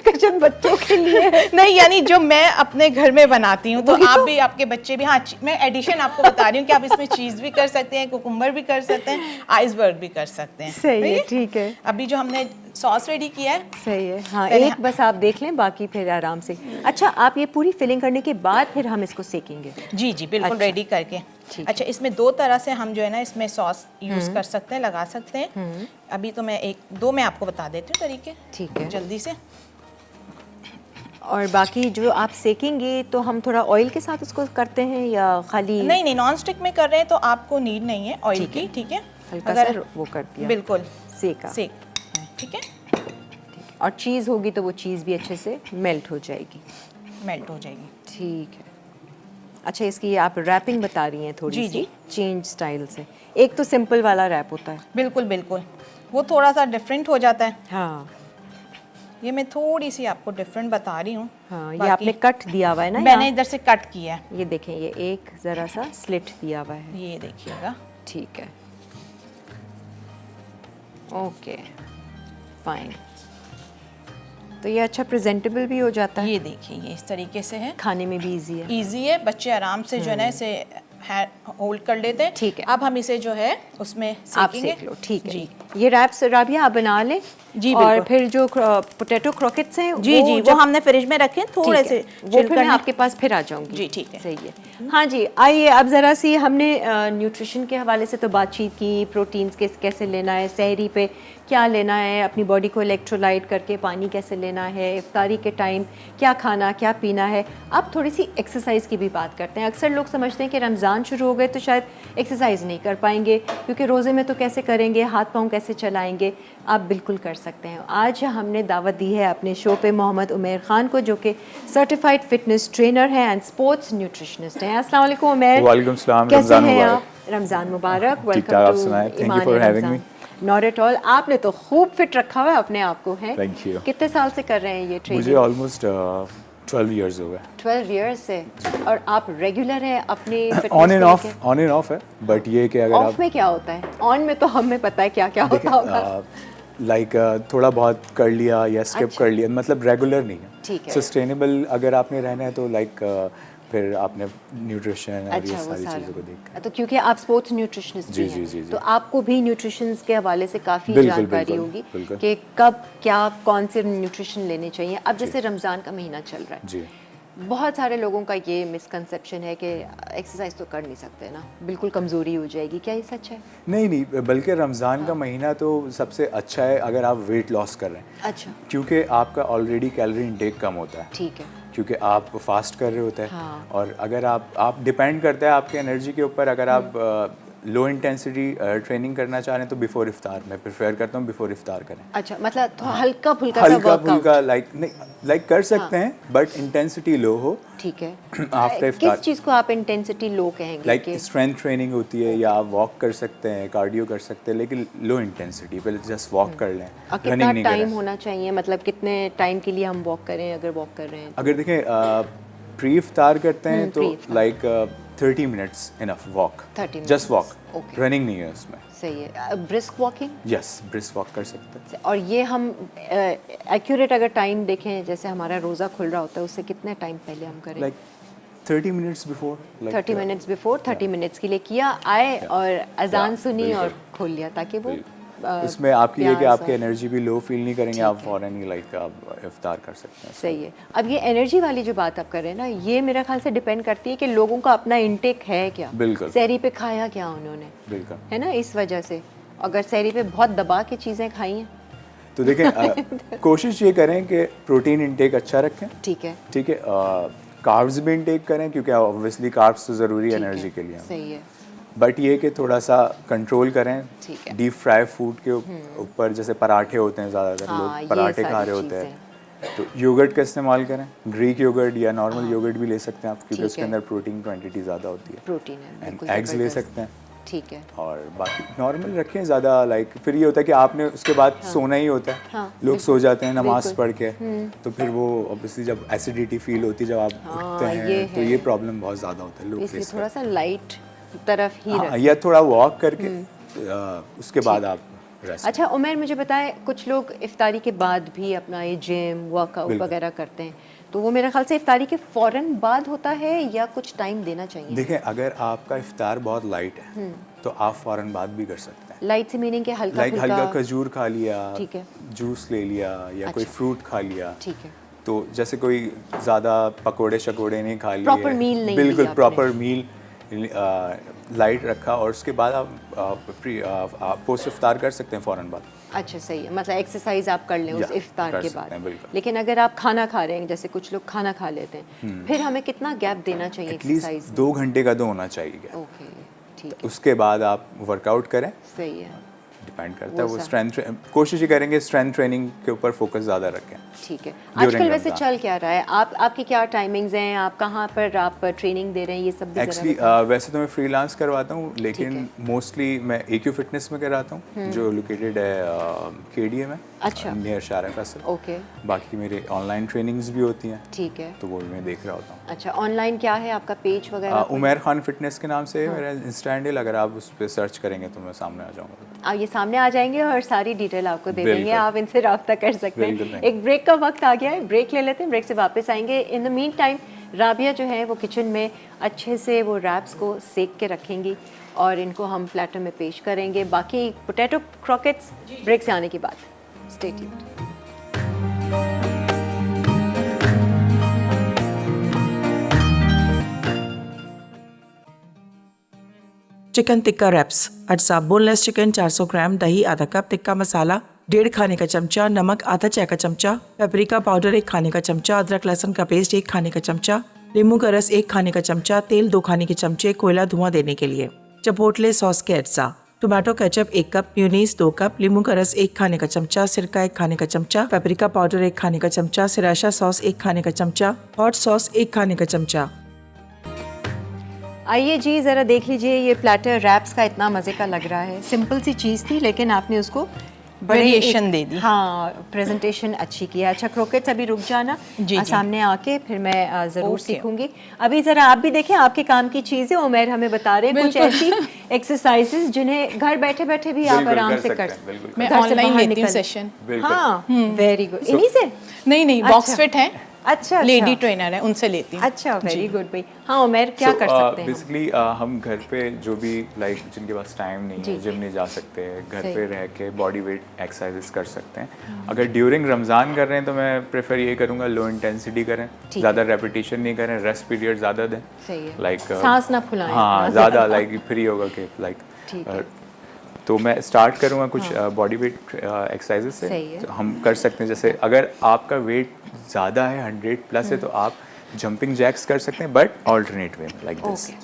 किचन बच्चों के लिए? नहीं, यानी जो मैं अपने घर में बनाती हूँ तो आप भी, आपके बच्चे भी। हाँ, मैं एडिशन आपको बता रही हूँ कि आप इसमें चीज़ भी कर सकते हैं, कुकुम्बर भी कर सकते हैं, आइसबर्ग भी कर सकते हैं। सही है, ठीक है। अभी जो हमने सॉस रेडी किया है, सही है। हाँ, पहले एक बस आप देख लें, बाकी फिर आराम से। अच्छा, आप ये पूरी फिलिंग करने के बाद फिर हम इसको सेकेंगे? जी जी बिल्कुल, अच्छा, रेडी करके। ठीक अच्छा, इसमें 2 तरह से हम जो है ना इसमें सॉस यूज़ कर सकते हैं, लगा सकते हैं। अभी तो मैं 1-2 में आपको बता देती हूँ तरीके। ठीक है। जल्दी से। और बाकी जो आप सेकेंगे तो हम थोड़ा ऑयल के साथ उसको करते हैं या खाली? नहीं नहीं, नॉन स्टिक में कर रहे हैं तो आपको नीड नहीं है ऑयल की। ठीक है, हल्का अगर सा वो कर दिया, बिल्कुल सेका। सेक। ठीक है, और चीज़ होगी तो वो चीज़ भी अच्छे से मेल्ट हो जाएगी, मेल्ट हो जाएगी। ठीक है। अच्छा, इसकी आप रैपिंग बता रही हैं थोड़ी जी, सी जी। चेंज स्टाइल से। एक तो सिंपल वाला रैप होता है। बिल्कुल बिल्कुल, वो थोड़ा सा डिफरेंट हो जाता है। हाँ ये मैं थोड़ी सी आपको डिफरेंट बता रही हूँ। हाँ, ये बाकी आपने कट दिया हुआ है ना? मैंने यहाँ? इधर से कट किया है, ये देखें, ये एक ज़रा सा स्लिट दिया हुआ है। ये देखिएगा। ठीक है, ओके, फाइन। तो ये अच्छा प्रेजेंटेबल भी हो जाता है, ये देखिए, ये इस तरीके से है, खाने में भी इजी है। इजी है, बच्चे आराम से जो है ना इसे होल्ड कर लेते हैं। ठीक है। अब हम इसे जो है उसमें आप सेकेंगे। सेक लो, ठीक है जी ये रैप्स राबिया आप बना लें। जी, और बिल्कुल। फिर जो पोटैटो क्रॉकेट्स हैं जी जी, वो हमने फ्रिज में रखे थोड़े से वो फिर मैं आपके पास फिर आ जाऊंगी। जी, ठीक है। सही है। हाँ जी, आइए अब ज़रा सी हमने न्यूट्रिशन के हवाले से तो बातचीत की, प्रोटीन्स कैसे लेना है, सहरी पे क्या लेना है, अपनी बॉडी को इलेक्ट्रोलाइट करके पानी कैसे लेना है, इफ्तारी के टाइम क्या खाना क्या पीना है। अब थोड़ी सी एक्सरसाइज की भी बात करते हैं। अक्सर लोग समझते हैं कि रमज़ान शुरू हो गए तो शायद एक्सरसाइज नहीं कर पाएंगे, क्योंकि रोज़े में तो कैसे करेंगे, हाथ पाँव कैसे चलाएंगे। आप बिल्कुल कर सकते हैं। आज हमने दावत दी है अपने शो पे मोहम्मद उमैर खान को, जो कि सर्टिफाइड फिटनेस ट्रेनर हैं एंड स्पोर्ट्स न्यूट्रिशनिस्ट हैं। अस्सलाम वालेकुम उमैर। वालेकुम सलाम, कैसे रमज़ान हैं मुबारक। आप? रमज़ान मुबारक। ठीक-ठाक, वेलकम आप टू सुनाएं। Thank you ईमान for ए having Ramzan. me. Not at all, आपने तो खूब फिट रखा हुआ है अपने आप को, है? Thank you. कितने साल से कर रहे हैं ये मुझे ट्रेनिंग? ऑलमोस्ट 12 इयर्स हो गए। 12 इयर्स से। और आप रेगुलर हैं अपनी ऑन एंड ऑफ है, बट ये कि अगर ऑफ आप में क्या होता है? ऑन में तो हमें पता है क्या क्या होता होगा। लाइक थोड़ा बहुत कर लिया या स्किप अच्छा। कर लिया, मतलब रेगुलर नहीं है। ठीक है। सस्टेनेबल अगर आपने रहना है तो लाइक फिर आपने न्यूट्रिशन और ये अच्छा, वो सारी सारा। चीज़ों को देख। तो क्योंकि आप स्पोर्ट्स न्यूट्रिशनिस्ट जी, भी हैं, जी, जी, जी। तो आपको भी न्यूट्रिशन के हवाले से काफ़ी बिल्कुल, जानकारी बिल्कुल, होगी बिल्कुल। कि कब क्या कौन से न्यूट्रिशन लेने चाहिए। अब जैसे रमज़ान का महीना चल रहा है, जी, बहुत सारे लोगों का ये मिसकंसेप्शन है कि एक्सरसाइज तो कर नहीं सकते ना, बिल्कुल कमज़ोरी हो जाएगी। क्या ये सच है? नहीं, बल्कि रमज़ान हाँ। का महीना तो सबसे अच्छा है अगर आप वेट लॉस कर रहे हैं, अच्छा, क्योंकि आपका ऑलरेडी कैलोरी इंटेक कम होता है, ठीक है। क्योंकि आप फास्ट कर रहे होते हैं। हाँ। और अगर आप डिपेंड करता है आपके एनर्जी के ऊपर। अगर आप लो इंटेंसिटी ट्रेनिंग करना चाह रहे हैं तो बिफोर इफ्तार, मैं प्रेफर करता हूँ बिफोर इफ्तार करें। अच्छा, मतलब थोड़ा हल्का फुल्का सा हल्का वर्कआउट। फुल्का लाइक कर सकते हैं, बट इंटेंसिटी लो हो। ठीक है। आफ्टर किस इफ्तार चीज़ को आप इंटेंसिटी लो कहेंगे? लाइक कि स्ट्रेंथ ट्रेनिंग होती है, या आप वॉक कर सकते हैं, कार्डियो कर सकते हैं, लेकिन लो इंटेंसिटी पे जस्ट वॉक कर लें, और रनिंग कितना नहीं टाइम करें। होना चाहिए, मतलब कितने टाइम के लिए हम वॉक करें अगर वॉक कर रहे हैं? अगर देखें प्री इफ्तार करते हैं तो pre-इफ्तार। Like 30 minutes enough walk, 30 just walk, Okay. Running नहीं है उसमें। सही है। Brisk walking. Yes, brisk walk कर सकते हैं। और ये हम एक्यूरेट अगर टाइम देखें, जैसे हमारा रोज़ा खुल रहा होता है उससे कितने टाइम पहले हम करें? Like 30 minutes before, 30 minutes before, 30 minutes के लिए किया, आए और अजान सुनी बिल्कुल। और खोल लिया, ताकि वो इसमें आपकी ये कि प्यास आपकी और- एनर्जी भी लो फील नहीं करेंगे, ठीक आप है। फौरन ही लाइक आप इफ्तार कर सकते हैं। सही है। अब ये एनर्जी वाली जो बात आप कर रहे हैं ना, ये मेरे ख्याल से डिपेंड करती है कि लोगों का अपना इंटेक है क्या, बिल्कुल। सहरी पे खाया क्या उन्होंने, बिल्कुल। है ना। इस वजह से अगर सहरी पे बहुत दबा के चीज़ें खाई हैं, तो देखें कोशिश ये करें कि प्रोटीन इंटेक अच्छा रखें, ठीक है, ठीक है। कार्ब्स भी इंटेक करें, क्योंकि ऑब्वियसली कार्ब्स तो ज़रूरी है ठीक एनर्जी है, के लिए। सही है, बट ये कि थोड़ा सा कंट्रोल करें। ठीक है। डीप फ्राई फूड के ऊपर जैसे पराठे होते हैं, ज़्यादातर हाँ, लोग ये पराठे सारी खा रहे होते चीज़ें। हैं, तो योगर्ट का इस्तेमाल करें। ग्रीक योगर्ट या नॉर्मल योगर्ट भी ले सकते हैं आप, क्योंकि ठीक उसके है। अंदर प्रोटीन क्वांटिटी ज़्यादा होती है। प्रोटीन है, एंड बिल्कुल एग्स ले ज़बरदस्त। सकते हैं। ठीक है, और बाकी नॉर्मल रखें ज़्यादा। लाइक फिर ये होता है कि आपने उसके बाद सोना ही होता है। हाँ, लोग सो जाते हैं नमाज बिल्कुल। पढ़ के, तो फिर वो ऑब्वियसली जब एसिडिटी फील होती है जब आप उठते हाँ, हैं, ये तो है। ये प्रॉब्लम बहुत ज़्यादा होता है लोग इसलिए फेस थोड़ा सा लाइट तरफ ही हाँ, रखें। या थोड़ा वॉक करके उसके बाद आप रेस्ट। अच्छा उमर, मुझे बताएं, कुछ लोग इफ्तारी के बाद भी अपना ये जिम वर्कआउट बिल्कुल। वगैरह करते हैं, तो वो मेरे ख्याल से इफ्तारी के फ़ौरन बाद होता है या कुछ टाइम देना चाहिए? देखें, अगर आपका इफ्तार बहुत लाइट है तो आप फ़ौरन बाद भी कर सकते हैं। लाइट से मीनिंग के हल्का लाइक हल्का फुल्का। खजूर खा लिया, ठीक है। जूस ले लिया, या कोई अच्छा। फ्रूट खा लिया। ठीक है। तो जैसे कोई ज़्यादा पकोड़े शकोड़े नहीं खा लिए, Proper meal नहीं बिल्कुल लिया प्रॉपर मील लाइट रखा, और उसके बाद आप पोस्ट इफ्तार कर सकते हैं फ़ौरन बाद। अच्छा, सही है, मतलब एक्सरसाइज आप कर लें उस या, इफ्तार कर के सकते हैं, बाद। बिल्कुल। लेकिन अगर आप खाना खा रहे हैं, जैसे कुछ लोग खाना खा लेते हैं, फिर हमें कितना गैप देना चाहिए एटलीस्ट एक्सरसाइज? 2 घंटे का तो होना चाहिए। ओके, ठीक है, उसके बाद आप वर्कआउट करें। सही है, डिपेंड करता है वो वो सा- स्ट्रेंथ। कोशिश ही करेंगे स्ट्रेंथ ट्रेनिंग के ऊपर फोकस ज़्यादा रखें। ठीक है। During आजकल वैसे Ramadan। चल क्या रहा है? आपकी क्या टाइमिंग्स हैं? आप कहाँ पर आप ट्रेनिंग दे रहे हैं? ये सब भी जरा एक्चुअली बताएं। वैसे तो मैं फ्रीलांस करवाता हूँ, ठीक लेकिन मोस्टली मैं AQ फिटनेस में कराता हूँ, जो लोकेटेड है KDA में, अच्छा। नियर शारा फैसल। ओके, बाकी मेरे ऑनलाइन ट्रेनिंग्स भी होती हैं, ठीक है। तो वो भी मैं देख रहा होता हूँ। अच्छा, ऑनलाइन क्या है आपका पेज वगैरह? उमैर खान फिटनेस के नाम से है हाँ। मेरा इंस्टा हैंडल, अगर आप उस पर सर्च करेंगे तो मैं सामने आ जाऊँगा। आप ये सामने आ जाएंगे और सारी डिटेल आपको दे देंगे, बिल्कुल। आप इनसे रब्ता कर सकते बिल्कुल हैं। नहीं। एक ब्रेक का वक्त आ गया है, ब्रेक ले लेते हैं, ब्रेक से वापस आएंगे। In the mean time Rabia जो है वो किचन में अच्छे से वो रैप्स को सेक के रखेंगी और इनको हम प्लेटर में पेश करेंगे। बाकी पोटैटो क्रॉकेट्स ब्रेक से आने के बाद। Stay tuned. Chicken tikka wraps अज्जा बोनलेस चिकन 400 ग्राम, दही आधा कप, टिक्का मसाला 1.5 खाने का चमचा, नमक आधा चाय का चमचा, पेपरिका पाउडर 1 खाने का चमचा, अदरक लहसुन का पेस्ट 1 खाने का चमचा, नींबू का रस 1 खाने का चमचा, तेल 2 खाने के चमचे, कोयला धुआं देने के लिए, चिपोटले सॉस के अज्जा, tomato ketchup 1 cup, mayonnaise 2 cup, नींबू का रस 1 खाने का चमचा, सिरका 1 खाने का चमचा, पेपरिका पाउडर 1 खाने का चमचा, सिराशा सॉस 1 खाने का चमचा, हॉट सॉस 1 खाने का चमचा। आइए जी ज़रा देख लीजिए, ये प्लेटर रैप्स का इतना मज़े का लग रहा है। सिंपल सी चीज़ थी लेकिन आपने उसको वेरिएशन दे दी। हाँ, प्रेजेंटेशन अच्छी की है। अच्छा क्रॉकेट्स अभी रुक जाना जी। सामने आके फिर मैं ज़रूर ओके। सीखूंगी। अभी ज़रा आप भी देखें, आपके काम की चीज़ें उमर हमें बता रहे हैं कुछ ऐसी एक्सरसाइजेस जिन्हें घर बैठे बैठे भी आप बिल्कुल आराम कर से सकते कर हैं, बिल्कुल मैं घर से ऑनलाइन बाहर लेती हूँ निकल- सेशन। बिल्कुल। हाँ, वेरी गुड। इन्हीं से नहीं अच्छा। बॉक्स फिट है, अच्छा लेडी ट्रेनर है, उनसे लेती हूँ। अच्छा, वेरी गुड भाई। हाँ उमर क्या कर सकते हैं हम? बेसिकली हम घर पे जो भी लाइक जिनके पास टाइम नहीं है, जिम नहीं जा सकते, घर सही। पे रह के बॉडी वेट एक्सरसाइजेस कर सकते हैं। अगर ड्यूरिंग रमज़ान कर रहे हैं तो मैं प्रेफर ये करूँगा लो इंटेंसिटी करें, ठीक ज़्यादा रेपिटेशन नहीं करें, रेस्ट पीरियड ज़्यादा दें। सही है। लाइक सांस ना फुलाएं हाँ, अपना। ज़्यादा लाइक फ्री होगा कि लाइक ठीक है। तो मैं स्टार्ट करूँगा कुछ बॉडी वेट एक्सरसाइजेस से। सही है। तो हम कर सकते हैं, जैसे अगर आपका वेट ज़्यादा है 100 प्लस है तो आप जंपिंग जैक्स कर सकते हैं, बट ऑल्टरनेट वे में लाइक दिस। Okay,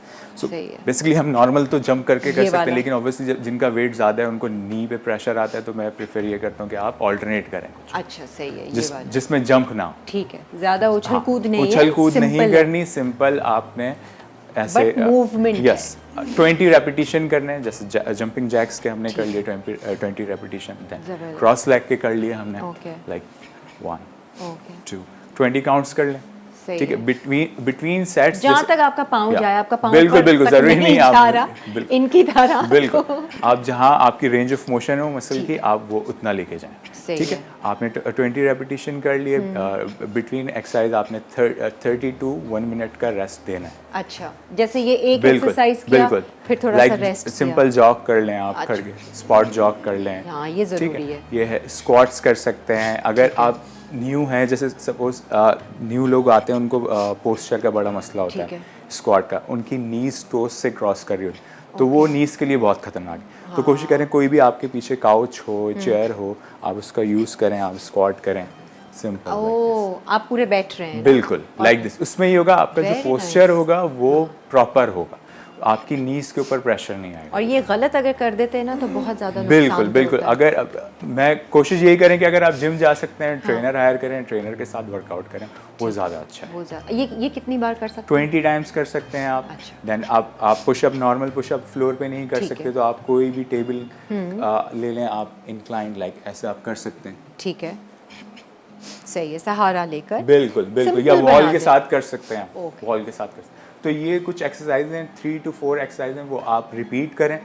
सो सही है। बेसिकली हम नॉर्मल तो जंप करके कर ये सकते वाला। हैं, लेकिन ऑब्वियसली जिनका वेट ज़्यादा है उनको नी पे प्रेशर आता है, तो मैं प्रेफर ये करता हूँ कि आप ऑल्टरनेट करें कुछ अच्छा सही है ये वाला। जिसमें जंप ना हो। ठीक है, ज़्यादा उछल हाँ, कूद नहीं है, उछल कूद नहीं simple है। करनी, सिंपल आपने ऐसे But movement यस 20 रेपिटेशन करने हैं, जैसे जंपिंग जैक्स के हमने कर लिए 20 रेपिटेशन, देन जबरदस्त। क्रॉस लेग के कर लिए हमने Okay. लाइक 1 ओके 2 20 काउंट्स कर लें। सही ठीक है, है। बिटवीन सेट्स जहाँ तक आपका पाँव या, जाए, आपका पाँव बिल्कुल ऊपर बिल्कुल तक जरूरी नहीं जा आप रहा, बिल्कुल इनकी तरह बिल्कुल तो- आप जहाँ आपकी रेंज ऑफ मोशन हो मसल की, आप वो उतना लेके जाएं। सही ठीक है, आपने 20 रेपिटेशन कर लिए, बिटवीन एक्सरसाइज आपने 30 टू 1 मिनट का रेस्ट देना है। अच्छा, जैसे ये एक बिल्कुल एक्सरसाइज किया बिल्कुल फिर थोड़ा सा रेस्ट सिंपल जॉग कर लें आप, अच्छा। खड़े स्पॉट जॉग कर लें। हाँ, ये ठीक ज़रूरी है। ये है, स्क्वाट्स कर सकते हैं। अगर आप न्यू हैं, जैसे सपोज न्यू लोग आते हैं, उनको पोस्चर का बड़ा मसला होता ठीक है है। स्क्वाट का, उनकी नीज टोस से क्रॉस कर रही होती है, तो वो नीज के लिए बहुत खतरनाक है। तो कोशिश करें कोई भी आपके पीछे काउच हो, चेयर हो, आप उसका यूज़ करें, आप स्क्वाट करें, सिंपल। ओ, आप पूरे बैठ रहे हैं ना? बिल्कुल लाइक दिस। उसमें ये होगा, आपका जो Very पोस्चर nice. होगा वो प्रॉपर होगा, आपकी नीज के ऊपर प्रेशर नहीं आएगा। और ये गलत अगर कर देते हैं ना तो बहुत ज़्यादा बिल्कुल नुकसान बिल्कुल। होता है। अगर मैं कोशिश यही करें कि अगर आप जिम जा सकते हैं, ट्रेनर हायर करें, ट्रेनर के साथ वर्कआउट करें, वो ज़्यादा अच्छा है। वो ज़्यादा ये कितनी बार कर सकते 20 टाइम्स कर सकते हैं आप। अच्छा। देन आप पुशअप, नॉर्मल पुशअप फ्लोर पे नहीं कर ठीक सकते है। तो आप कोई भी टेबल ले लें, आप इंक्लाइंड लाइक ऐसे आप कर सकते हैं। ठीक है, सही है, सहारा लेकर बिल्कुल बिल्कुल, Simple या बना वॉल के दें। साथ कर सकते हैं आप, Okay. वॉल के साथ कर सकते हैं। तो ये कुछ एक्सरसाइज हैं, 3 to 4 एक्सरसाइज हैं, वो आप रिपीट करें,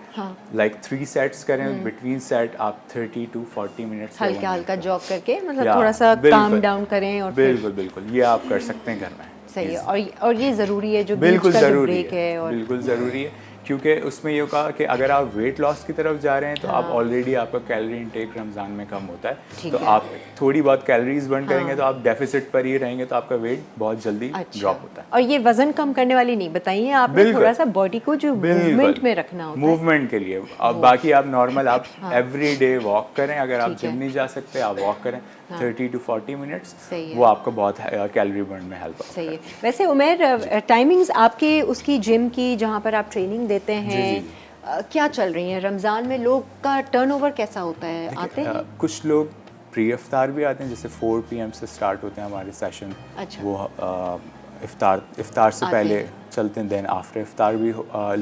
लाइक 3 सेट्स करें, बिटवीन सेट आप 30 to 40 मिनट्स हल्का हल्का जॉग करके, मतलब या, थोड़ा सा बिल्कुल। काम डाउन करें और फिर बिल्कुल बिल्कुल, ये आप कर सकते हैं घर में। सही है। और ये ज़रूरी है जो बीच बिल्कुल का जो ज़रूरी ब्रेक है और बिल्कुल ज़रूरी है, क्योंकि उसमें ये कहा कि अगर आप वेट लॉस की तरफ जा रहे हैं तो आप ऑलरेडी, आपका कैलोरी इंटेक रमज़ान में कम होता है, ठीक तो है। आप थोड़ी बहुत कैलोरीज बर्न करेंगे तो आप डेफिसिट पर ही रहेंगे, तो आपका वेट बहुत जल्दी अच्छा। ड्रॉप होता है। और ये वजन कम करने वाली नहीं बताइए आपने, बिल्कुल। थोड़ा सा बॉडी को जो मूवमेंट में रखना होता है। मूवमेंट के लिए। अब बाकी आप नॉर्मल आप एवरी डे वॉक करें, अगर आप ठीक है। जिम नहीं जा सकते आप वॉक करें 30 to 40 मिनट्स, सही है। वो आपको बहुत कैलोरी बर्न में हेल्प सही है। वैसे उमेर, टाइमिंग्स आपके उसकी जिम की जहाँ पर आप ट्रेनिंग देते हैं, जी। क्या चल रही हैं? रमज़ान में लोग का टर्नओवर कैसा होता है? आते हैं? कुछ लोग प्री इफ्तार भी आते हैं, जैसे 4 PM से स्टार्ट होते हैं हमारे सेशन। अच्छा। वो इफ्तार से आते पहले हैं। चलते हैं, देन आफ्टर इफ्तार भी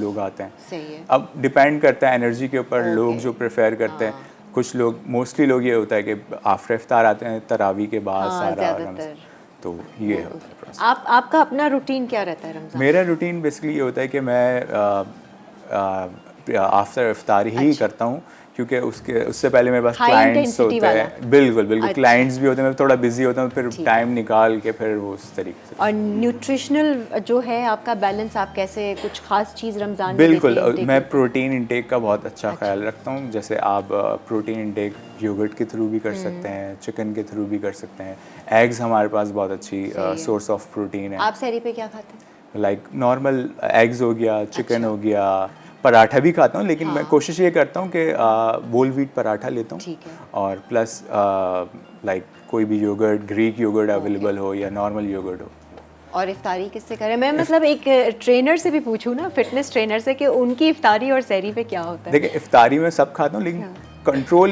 लोग आते हैं। सही है। अब डिपेंड करता है एनर्जी के ऊपर, लोग Okay. जो प्रेफर करते हैं। कुछ लोग, मोस्टली लोग ये होता है कि आफ्टर इफ्तार आते हैं, तरावी के बाद हाँ, सारा ज़्यादातर। तो ये होता है process। आपका अपना रूटीन क्या रहता है रमज़ान? मेरा रूटीन बेसिकली ये होता है कि मैं आफ्टर इफ्तार ही करता हूँ, क्योंकि उससे पहले मेरे पास High क्लाइंट्स intensity होते वाला। हैं। बिल्कुल बिल्कुल, अच्छा। क्लाइंट्स भी होते हैं, मैं थोड़ा बिजी होता हूँ, फिर टाइम निकाल के फिर वो उस तरीके से। और न्यूट्रिशनल जो है आपका बैलेंस, आप कैसे कुछ खास चीज़ रमज़ान में बिल्कुल, देते हैं intake मैं में? प्रोटीन इंटेक का बहुत अच्छा ख्याल रखता हूँ। जैसे आप प्रोटीन इंटेक योगर्ट के थ्रू भी कर सकते हैं, चिकन के थ्रू भी कर सकते हैं। एग्स हमारे पास बहुत अच्छी है। सोर्स ऑफ प्रोटीन है। आप सहरी पे क्या खाते हैं? लाइक नॉर्मल एग्स हो गया, चिकन हो गया, पराठा भी खाता हूँ, लेकिन मैं कोशिश ये करता हूँ कि बोल व्हीट पराठा लेता हूँ, ठीक है। और प्लस लाइक कोई भी योगर्ट, ग्रीक योगर्ट अवेलेबल हो या नॉर्मल योगर्ट हो। और इफ्तारी किससे करें? मैं मतलब एक ट्रेनर से भी पूछूं ना, फिटनेस ट्रेनर से, कि उनकी इफ्तारी और सहरी पे क्या होता है? देखिए, इफ्तारी में सब खाता हूँ, लेकिन कंट्रोल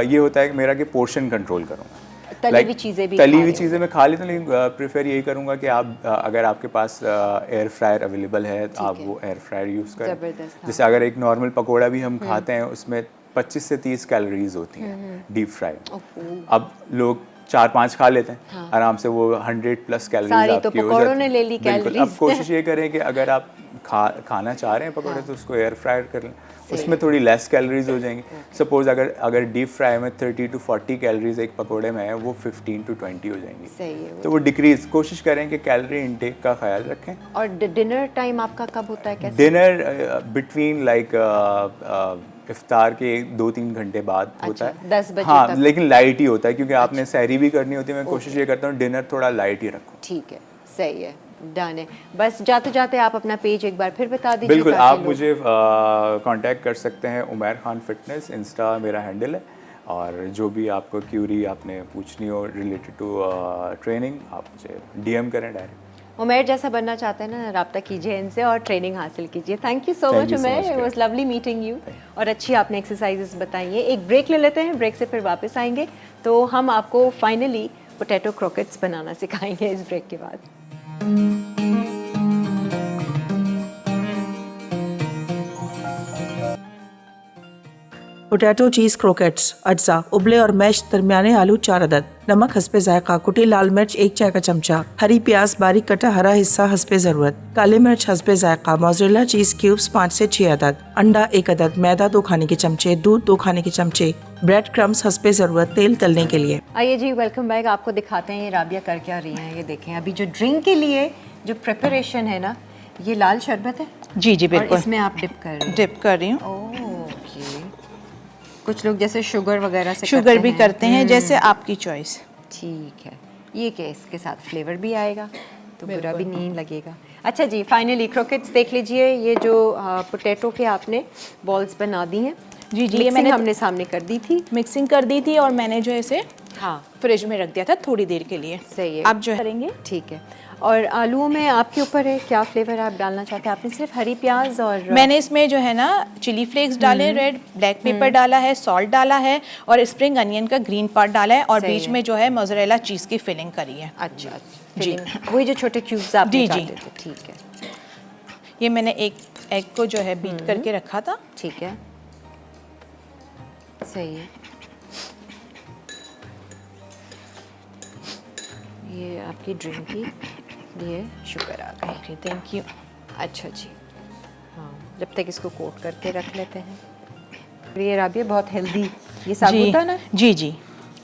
ये होता है कि मेरा कि पोर्शन कंट्रोल करूँगा। तली हुई चीज़ें भी तली खा हुई रहे चीज़ें मैं खा लेता हूँ, लेकिन प्रेफर यही करूँगा कि आप अगर आपके पास एयर फ्रायर अवेलेबल है तो आप वो एयर फ्रायर यूज़ करें। ज़बरदस्त, हाँ। जैसे अगर एक नॉर्मल पकोड़ा भी हम खाते हैं, उसमें 25 से 30 कैलोरीज होती हैं डीप फ्राई। अब लोग 4-5 खा लेते हैं आराम से, वो 100+ कैलोरीज सारी तो आपकी हो पकौड़ों जाती ने हैं। ले ली बिल्कुल, अब कैलोरीज। कोशिश ये करें कि अगर आप खाना चाह रहे हैं पकौड़े, तो उसको एयर फ्रायर कर लें, उसमें थोड़ी लेस कैलोरीज हो जाएंगी। सपोज अगर डीप फ्राई में 30 to 40 कैलोरीज एक पकोड़े में है, वो 15 to 20 हो जाएंगी। सही है। तो वो डिक्रीज, कोशिश करें कि कैलोरी इनटेक का ख्याल रखें। और डिनर टाइम आपका कब होता है, कैसे? डिनर बिटवीन लाइक इफ्तार के 2-3 घंटे बाद होता है। 10 बजे हाँ, तक। लेकिन लाइट ही होता है, क्योंकि आपने सहरी भी करनी होती है। मैं कोशिश ये करता हूँ डिनर थोड़ा लाइट ही रखूँ। ठीक है, सही है, डन है। बस जाते जाते आप अपना पेज एक बार फिर बता दीजिए। बिल्कुल, ताकि आप लोग- मुझे कांटेक्ट कर सकते हैं, उमैर खान फिटनेस, इंस्टा मेरा हैंडल है। और जो भी आपको क्यूरी आपने पूछनी हो रिलेटेड टू ट्रेनिंग, आप मुझे डीएम करें डायरेक्ट। उमेर जैसा बनना चाहते हैं ना, रब्ता कीजिए इनसे और ट्रेनिंग हासिल कीजिए। Thank you so Thank much you so Umer, much, it was lovely meeting you. और अच्छी आपने एक्सरसाइजेस बताई हैं। एक ब्रेक ले लेते हैं, ब्रेक से फिर वापस आएंगे तो हम आपको फाइनली पोटैटो क्रॉकेट्स बनाना सिखाएंगे इस ब्रेक के बाद। पोटैटो चीज़ क्रोकेट्स अज्जा उबले और मैश दरमियाने आलू 4 अदद, नमक हस्बे जायका, कुटी लाल मिर्च 1 चाय का चमचा, हरी प्याज बारीक कटा हरा हिस्सा हस्बे ज़रूरत, काली मिर्च हस्बे जायका, मोज़रेला चीज़ क्यूब्स 5 से 6 अदद, अंडा 1 अदद, मैदा 2 खाने के चमचे, दूध 2 खाने के चमचे, ब्रेड क्रम्स हस्बे ज़रूरत, तेल तलने के लिए। आइए जी, वेलकम बैक। आपको दिखाते हैं ये राबिया कर क्या रही हैं। ये देखें, अभी जो ड्रिंक के लिए जो प्रिपरेशन है ना, ये लाल शरबत है जी जी और बिल्कुल, इसमें आप डिप कर रही हैं। डिप कर रही हूँ। ओके, कुछ लोग जैसे शुगर वगैरह से शुगर भी हैं। करते हैं, जैसे आपकी चॉइस। ठीक है, ये क्या इसके साथ फ्लेवर भी आएगा तो बुरा भी नहीं लगेगा। अच्छा जी, फाइनली क्रोकेट्स देख लीजिए। ये जो पोटैटो के आपने बॉल्स बना दी हैं। जी, ये Mixing मैंने हमने सामने कर दी थी। मिक्सिंग कर दी थी और मैंने जो है इसे हाँ, फ्रिज में रख दिया था थोड़ी देर के लिए। सही है। आप जो करेंगे, ठीक है। और आलूओं में आपके ऊपर है क्या फ्लेवर आप डालना चाहते हैं? आपने सिर्फ हरी प्याज और मैंने इसमें जो है ना चिली फ्लेक्स डाले, रेड ब्लैक पेपर डाला है, सॉल्ट डाला है और स्प्रिंग अनियन का ग्रीन पार्ट डाला है और सही बीच है। में जो है मोज़रेला चीज़ की फिलिंग करी है। अच्छा जी। filling, वही जो छोटे क्यूब्स आप जी, निकालते जी। थे। ठीक है, ये मैंने एक एग को जो है बीट करके रखा था। ठीक है, सही है। ये आपकी ड्रिंक की लिए शुगर आ गए। Okay, thank you. अच्छा जी, हाँ, जब तक इसको कोट करके रख लेते हैं। ये राबिया बहुत हेल्दी, ये साबुत है ना, जी जी,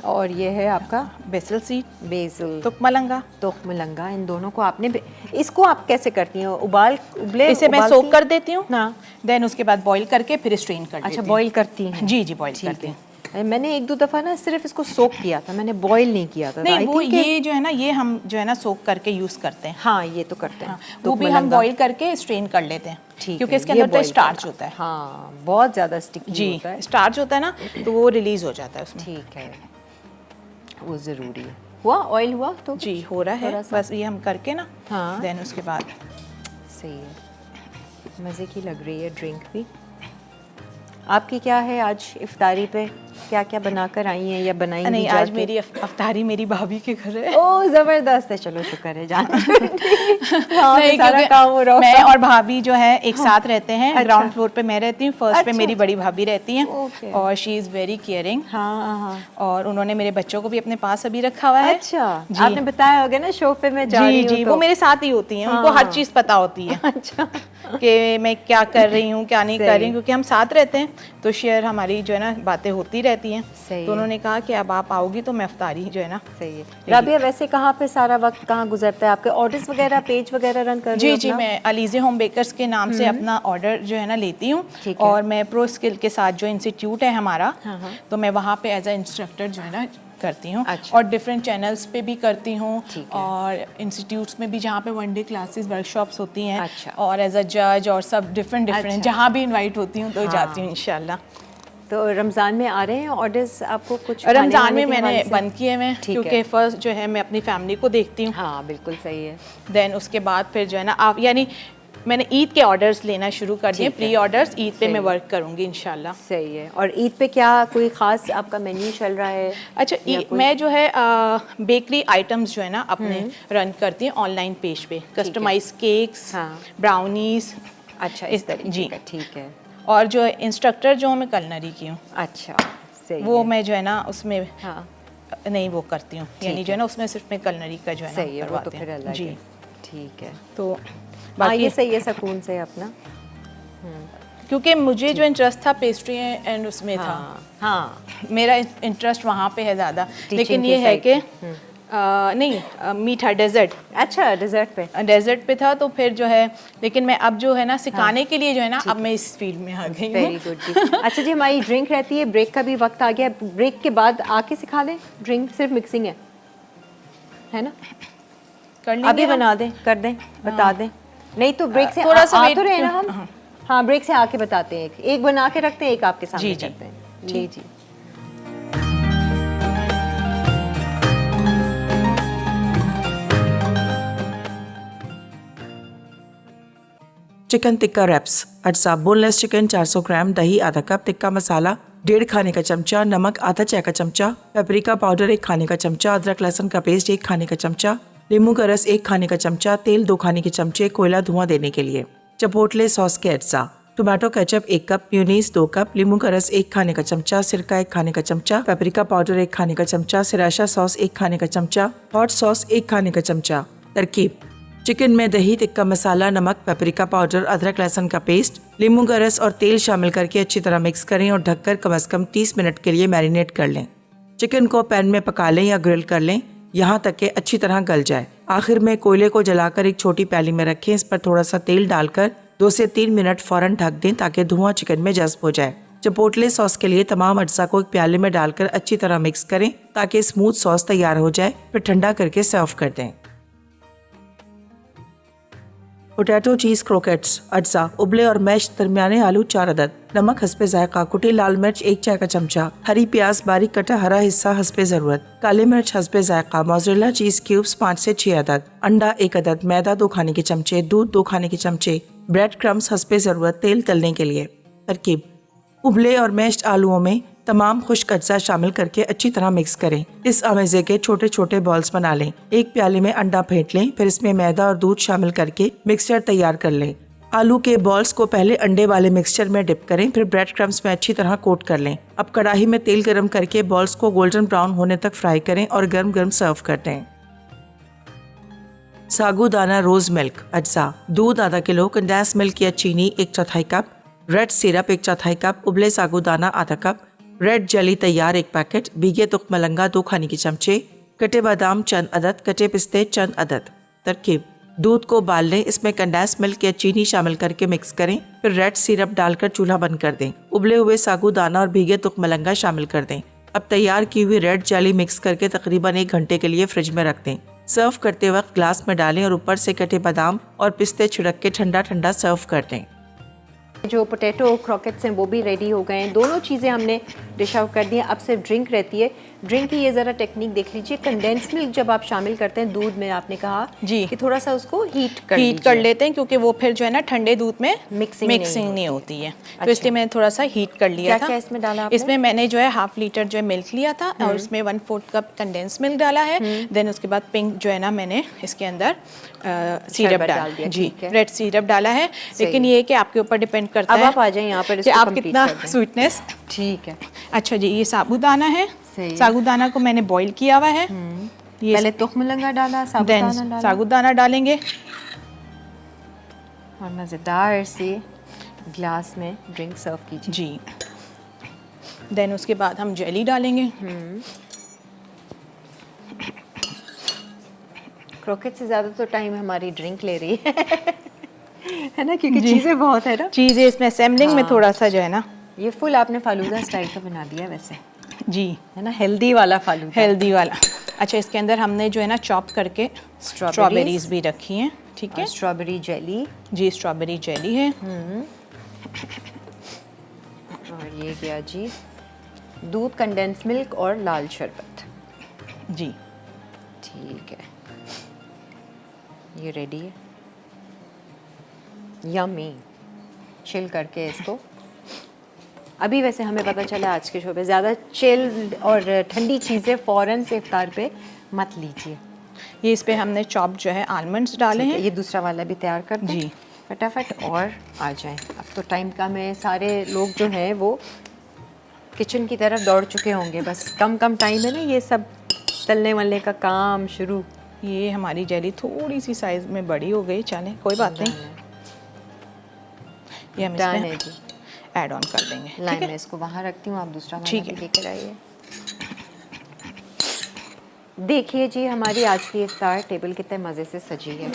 और ये है आपका बेसल सीड, बेसल, तुक मलंगा। तोख मलंगा। इन दोनों को आपने इसको आप कैसे करती हैं? उबले इसे मैं उबालती सोक हैं? कर देती हूँ, हाँ। देन उसके बाद बॉईल करके फिर स्ट्रेन कर देती अच्छा, हूँ। बॉईल करती हैं? जी जी, बॉईल ठीक करती हूँ। है। मैंने 1-2 दफ़ा ना सिर्फ इसको सोक किया था, मैंने बॉईल नहीं किया था। नहीं, I वो think कि- ये जो है ना, ये हम जो है ना सोक करके यूज़ करते हैं। हाँ, ये तो करते हैं। वो तो भी हम बॉईल करके स्ट्रेन कर लेते हैं, ठीक क्योंकि है, इसके ये अंदर तो boil स्टार्च करना। होता है। हाँ, बहुत ज़्यादा स्टिकी जी, होता है। स्टार्च होता है ना, तो वो रिलीज हो जाता है उसमें। ठीक है, वो ज़रूरी है। हुआ ऑयल हुआ तो जी, हो रहा है, थोड़ा सा। बस ये हम करके ना, हाँ। देन उसके बाद सही है, मज़े की लग रही है ड्रिंक भी। आपकी क्या है आज इफ्तारी पे? क्या क्या बनाकर आई हैं या बनाएंगी नहीं, आज जाके? मेरी अफ्तारी मेरी भाभी के घर है। ओ जबरदस्त है, चलो शुक्र है जान। हाँ, नहीं, सारा क्योंकि काम हो रहा मैं होगा। और भाभी जो है एक साथ रहते हैं। अच्छा। ग्राउंड फ्लोर पे मैं रहती हूँ, फर्स्ट पे अच्छा, मेरी बड़ी भाभी रहती हैं। ओके। और शी इज़ वेरी केयरिंग। हाँ हाँ। और उन्होंने मेरे बच्चों को भी अपने पास अभी रखा हुआ है। अच्छा, जी। आपने बताया होगा ना शो पे मैं जा रही जी हूँ जी, तो। वो मेरे साथ ही होती हैं, उनको हाँ। हर चीज़ पता होती है अच्छा, कि मैं क्या कर रही हूँ क्या नहीं कर सही। रही हूँ, क्योंकि हम साथ रहते हैं तो शेयर हमारी जो है ना बातें होती रहती हैं। सही तो उन्होंने कहा कि अब आप आओगी तो मैं अफ्तारी जो है ना। सही है। राबिया, वैसे कहाँ पे सारा वक्त कहाँ गुजरता है आपके? ऑर्डर्स वगैरह, पेज वगैरह रन कर रही जी हो जी, अपना? मैं अलीज़े होम बेकर्स के नाम से अपना ऑर्डर जो है ना लेती हूँ। ठीक है। और मैं प्रो स्किल के साथ जो इंस्टीट्यूट है हमारा, हाँ। तो मैं वहाँ पे एज अ इंस्ट्रक्टर जो है ना करती हूँ। अच्छा। और डिफरेंट चैनल्स पे भी करती हूँ। ठीक है। और इंस्टीट्यूट्स में भी जहाँ पे 1 डे क्लासेस वर्कशॉप्स होती हैं। अच्छा। और एज अ जज और सब डिफरेंट अच्छा। जहाँ भी इनवाइट होती हूँ तो हाँ। जाती हूँ इंशाल्लाह। तो रमज़ान में आ रहे हैं ऑर्डर्स आपको कुछ? खाने रमज़ान वाने में के मैंने हवाले से? बंद किए हुए, ठीक क्योंकि है। फर्स्ट जो है मैं अपनी फैमिली को देखती हूँ। हाँ बिल्कुल सही है। देन उसके बाद फिर जो है ना आप यानी मैंने ईद के ऑर्डर्स लेना शुरू कर दिए, ठीक है। Pre orders. ईद पे सही मैं है। वर्क करूँगी इंशाल्लाह। सही है। और ईद पे क्या कोई ख़ास आपका मेन्यू चल रहा है? अच्छा, या कोई- मैं जो है बेकरी आइटम्स जो है ना अपने रन करती हूँ ऑनलाइन पेज पे। कस्टमाइज केक्स, हाँ। ब्राउनीज। अच्छा, इस तरीके जी। का, ठीक है। और जो इंस्ट्रक्टर जो हूँ मैं कलनरी की हूँ, अच्छा, सही वो है। मैं जो है ना उसमें हाँ नहीं वो करती हूँ, यानी जो है ना उसमें सिर्फ मैं कलनरी का जो है ना सही है, वो तो करवाते फिर हैं। अलग जी। है। ठीक है। तो हाँ बाकी ये सही है, सुकून से अपना। क्योंकि मुझे जो इंटरेस्ट था पेस्ट्री एंड उसमें था, हाँ मेरा इंटरेस्ट वहाँ पे है ज़्यादा। Teaching लेकिन के ये है side कि नहीं मीठा डेजर्ट अच्छा, डिज़र्ट पे। डेजर्ट पे था तो फिर जो है, लेकिन मैं अब जो है ना सिखाने के लिए जो है ना अब मैं इस फील्ड में आ गई हूँ। वेरी गुड जी। अच्छा जी, हमारी ड्रिंक रहती है, ब्रेक का भी वक्त आ गया। ब्रेक के बाद आके सिखा दें ड्रिंक, सिर्फ मिक्सिंग है ना? कर लेंगे अभी हम। बना दें, कर दें, बता दें। नहीं तो ब्रेक से थोड़ा सा आ wait तो रहे हैं ना क्यों- हम? हाँ, ब्रेक से आके बताते हैं। एक बना के रखते हैं, एक आपके सामने जी, जी। करते हैं। जी जी। चिकन टिक्का रैप्स, अज्जा बोनलेस चिकन 400 ग्राम, दही आधा कप, टिक्का मसाला 1.5 खाने का चमचा, नमक आधा चाय का चमचा, पेपरिका पाउडर 1 खाने का चमचा, अदरक लहसुन का पेस्ट 1 खाने का चमचा, नींबू का रस 1 खाने का चमचा, तेल 2 खाने के चमचे, कोयला धुआं देने के लिए, चिपोटले सॉस के अज्जा, टोमेटो केचप 1 कप, म्यूनीस 2 कप, नींबू का रस 1 खाने का चमचा, सिरका 1 खाने का चमचा, पेपरिका पाउडर 1 खाने का चमचा, सिराशा सॉस 1 खाने का चमचा, हॉट सॉस 1 खाने का चमचा। तरकीब: चिकन में दही, टिक्का मसाला, नमक, पेपरिका पाउडर, अदरक लहसुन का पेस्ट, नींबू का रस और तेल शामिल करके अच्छी तरह मिक्स करें और ढककर कम से कम 30 मिनट के लिए मैरिनेट कर लें। चिकन को पैन में पका लें या ग्रिल कर लें, यहाँ तक कि अच्छी तरह गल जाए। आखिर में कोयले को जलाकर एक छोटी प्याली में रखें, इस पर थोड़ा सा तेल डालकर 2 से 3 मिनट फौरन ढक दें ताकि धुआं चिकन में जज्ब हो जाए। चिपोटले सॉस के लिए तमाम अज्जा को एक प्याले में डालकर अच्छी तरह मिक्स करें ताकि स्मूथ सॉस तैयार हो जाए, फिर ठंडा करके सर्व कर दें। पोटैटो चीज़ क्रोकेट्स, अज्जा उबले और मैश दरमियाने आलू 4 अदद, नमक हस्बे जायका, कुटी लाल मिर्च 1 चाय का चमचा, हरी प्याज बारीक कटा हरा हिस्सा हस्बे ज़रूरत, काली मिर्च हस्बे जायका, मोज़रेला चीज़ क्यूब्स 5 से 6 अदद, अंडा 1 अदद, मैदा 2 खाने के चमचे, दूध 2 खाने के चमचे, ब्रेड क्रम्स हस्बे ज़रूरत, तेल तलने के लिए। तरकीब: उबले और मैश्ड आलूओं में तमाम खुश्क अज्जा शामिल करके अच्छी तरह मिक्स करें। इस अमेज़े के छोटे छोटे बॉल्स बना लें। एक प्याले में अंडा फेंट लें, फिर इसमें मैदा और दूध शामिल करके मिक्सचर तैयार कर लें। आलू के बॉल्स को पहले अंडे वाले मिक्सचर में डिप करें, फिर ब्रेड क्रम्स में अच्छी तरह कोट कर लें। अब कढ़ाई में तेल गरम करके बॉल्स को गोल्डन ब्राउन होने तक फ्राई करें और गर्म गर्म सर्व कर दें। सागूदाना रोज मिल्क, अज्जा दूध आधा किलो, कंडेंस मिल्क या चीनी 1/4 कप, रेड सिरप 1/4 कप, उबले सागूदाना आधा कप, रेड जेली तैयार 1 पैकेट, भीगे तुख मलंगा 2 खाने के चमचे, कटे बादाम चंद अदद, कटे पिस्ते चंद अदद। तरकीब: दूध को उबाल लें, इसमें कंडेंस मिल्क या चीनी शामिल करके मिक्स करें, फिर रेड सिरप डालकर चूल्हा बंद कर दें। उबले हुए सागूदाना और भीगे तुख मलंगा शामिल कर दें। अब तैयार की हुई रेड जेली मिक्स करके तकरीबन 1 घंटे के लिए फ्रिज में रख दें। सर्व करते वक्त ग्लास में डालें और ऊपर से कटे बादाम और पिस्ते छिड़क के ठंडा ठंडा सर्व कर दें। जो पोटैटो क्रॉकेट्स हैं वो भी रेडी हो गए हैं, दोनों चीज़ें हमने डिश आउट कर दी हैं। अब सिर्फ ड्रिंक रहती है। ड्रिंक की ये ज़रा टेक्निक देख लीजिए, कंडेंस मिल्क जब आप शामिल करते हैं दूध में, आपने कहा जी कि थोड़ा सा उसको हीट कर लेते हैं, क्योंकि वो फिर जो है ना ठंडे दूध में मिक्सिंग नहीं होती है। तो इसलिए मैंने थोड़ा सा हीट कर लिया था। क्या इसमें डाला आपने? इसमें मैंने जो है 1/2 लीटर जो है मिल्क लिया था और उसमें 1/4 कप कंडेंस मिल्क डाला है। देन उसके बाद पिंक जो है ना मैंने इसके अंदर सिरप डाल दिया, जी रेड सिरप डाला है। लेकिन ये कि आपके ऊपर डिपेंड करता है। अब आप आ जाए यहाँ पर, कि आप कितना स्वीटनेस। ठीक है। अच्छा जी, ये साबूदाना है। साबूदाना को मैंने बॉईल किया हुआ है। ये पहले तुखमलंगा डाला, साबूदाना डाला, साबूदाना डालेंगे और मज़ेदार से ग्लास में ड्रिंक सर्व कीजिए। जी। देन उसके बाद हम जेली डालेंगे। क्रॉकेट से ज़्यादा तो टाइम हमारी ड्रिंक ले रही है ना, क्योंकि चीज़ें बहुत है ना। चीज़ें इसमें असेंबलिंग में थोड़ा सा जो है ना, ये फुल आपने फालूदा स्टाइल का बना दिया वैसे, जी है ना, हेल्दी वाला फालूदा। हेल्दी वाला। अच्छा, इसके अंदर हमने जो है ना चॉप करके स्ट्रॉबेरीज भी रखी हैं। ठीक है, स्ट्रॉबेरी जेली। जी स्ट्रॉबेरी जेली है। और ये क्या जी, दूध, कंडेंस मिल्क और लाल शरबत। जी ठीक है, ये रेडी है। यम्मी। चिल करके इसको अभी, वैसे हमें पता चला आज के शो पे ज़्यादा चिल और ठंडी चीज़ें फ़ौरन से इफ्तार पे मत लीजिए। ये इस पे हमने चॉप जो है आलमंड्स डाले हैं। ये दूसरा वाला भी तैयार कर दें जी फटाफट और आ जाएं। अब तो टाइम कम है, सारे लोग जो हैं वो किचन की तरफ दौड़ चुके होंगे, बस कम टाइम है ना, ये सब तलने वलने का काम शुरू। ये हमारी जेली थोड़ी सी साइज में बड़ी हो गई, चलें कोई बात नहीं। ये हम डन इसमें है जी। ऐड ऑन कर देंगे। लाइन में इसको वहाँ रखती हूँ, आप दूसरा वाला ठीक भी है। लेकर आइए। देखिए जी, हमारी आज की इफ्तार टेबल कितने मज़े से सजी है।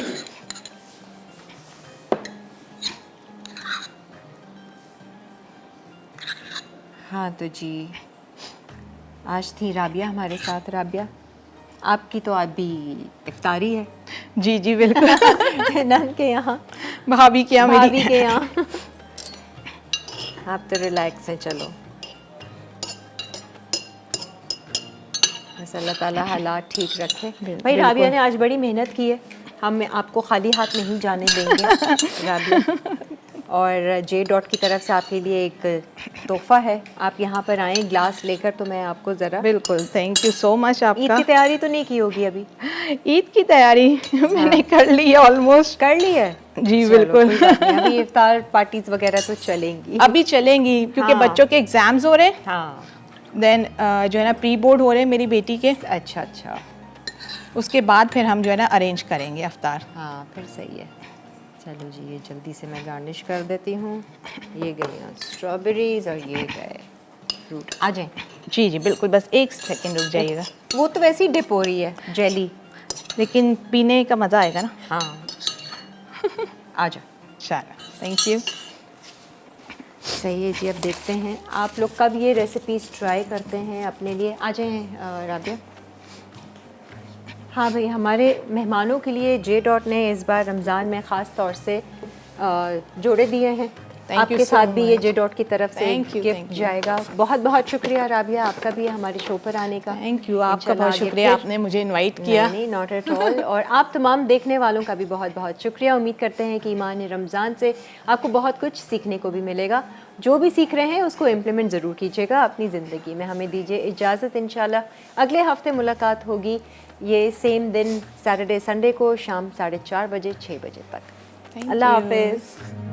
हाँ तो जी, आज थी राबिया हमारे साथ। राबिया, आपकी तो अभी इफ्तारी है। जी जी बिल्कुल। नन के यहाँ, भाभी के यहाँ, भाभी मेरी के यहाँ। आप तो रिलैक्स हैं, चलो बस अल्लाह ताला हालात ठीक रखे। भाई राबिया ने आज बड़ी मेहनत की है, हम आपको खाली हाथ नहीं जाने देंगे राबिया। और जे डॉट की तरफ से आपके लिए एक तोहफा है, आप यहाँ पर आएँ ग्लास लेकर, तो मैं आपको ज़रा। बिल्कुल, thank you so much Eid आपका। की तैयारी तो नहीं की होगी अभी? ईद की तैयारी मैंने कर ली है, ऑलमोस्ट कर ली है जी। चलो, बिल्कुल कोई बात नहीं, अभी इफ्तार पार्टीज वगैरह तो चलेंगी। अभी चलेंगी, क्योंकि हाँ। बच्चों के एग्जाम्स हो रहे हैं। हाँ, देन जो है ना प्री बोर्ड हो रहे हैं मेरी बेटी के, अच्छा अच्छा, उसके बाद फिर हम जो है ना अरेंज करेंगे अफ्तार। हाँ फिर सही है। चलो जी, ये जल्दी से मैं गार्निश कर देती हूँ। ये गई स्ट्रॉबेरीज और ये गए फ्रूट। आ जाएं। जी जी बिल्कुल, बस एक सेकंड रुक जाइएगा। वो तो वैसे ही डिप हो रही है जेली, लेकिन पीने का मज़ा आएगा ना। हाँ। आ जाओ। चलो, थैंक यू। सही है जी, अब देखते हैं आप लोग कब ये रेसिपीज़ ट्राई करते हैं अपने लिए। आ जाएं राबिया। हाँ भाई, हमारे मेहमानों के लिए जे डॉट ने इस बार रमज़ान में ख़ास तौर से जोड़े दिए हैं। आपके साथ भी ये जे डॉट की तरफ से गिफ्ट जाएगा। बहुत बहुत शुक्रिया राबिया, आपका भी हमारे शो पर आने का। थैंक यू, आपका बहुत शुक्रिया, आपने मुझे इनवाइट किया। नहीं, नॉट एट ऑल। और आप तमाम देखने वालों का भी बहुत बहुत शुक्रिया। उम्मीद करते हैं कि ईमान रमज़ान से आपको बहुत कुछ सीखने को भी मिलेगा। जो भी सीख रहे हैं उसको इम्प्लीमेंट ज़रूर कीजिएगा अपनी ज़िंदगी में। हमें दीजिए इजाज़त, इंशाल्लाह अगले हफ्ते मुलाकात होगी ये सेम दिन सैटरडे संडे को शाम 4:30 बजे 6 बजे तक। अल्लाह हाफिज़।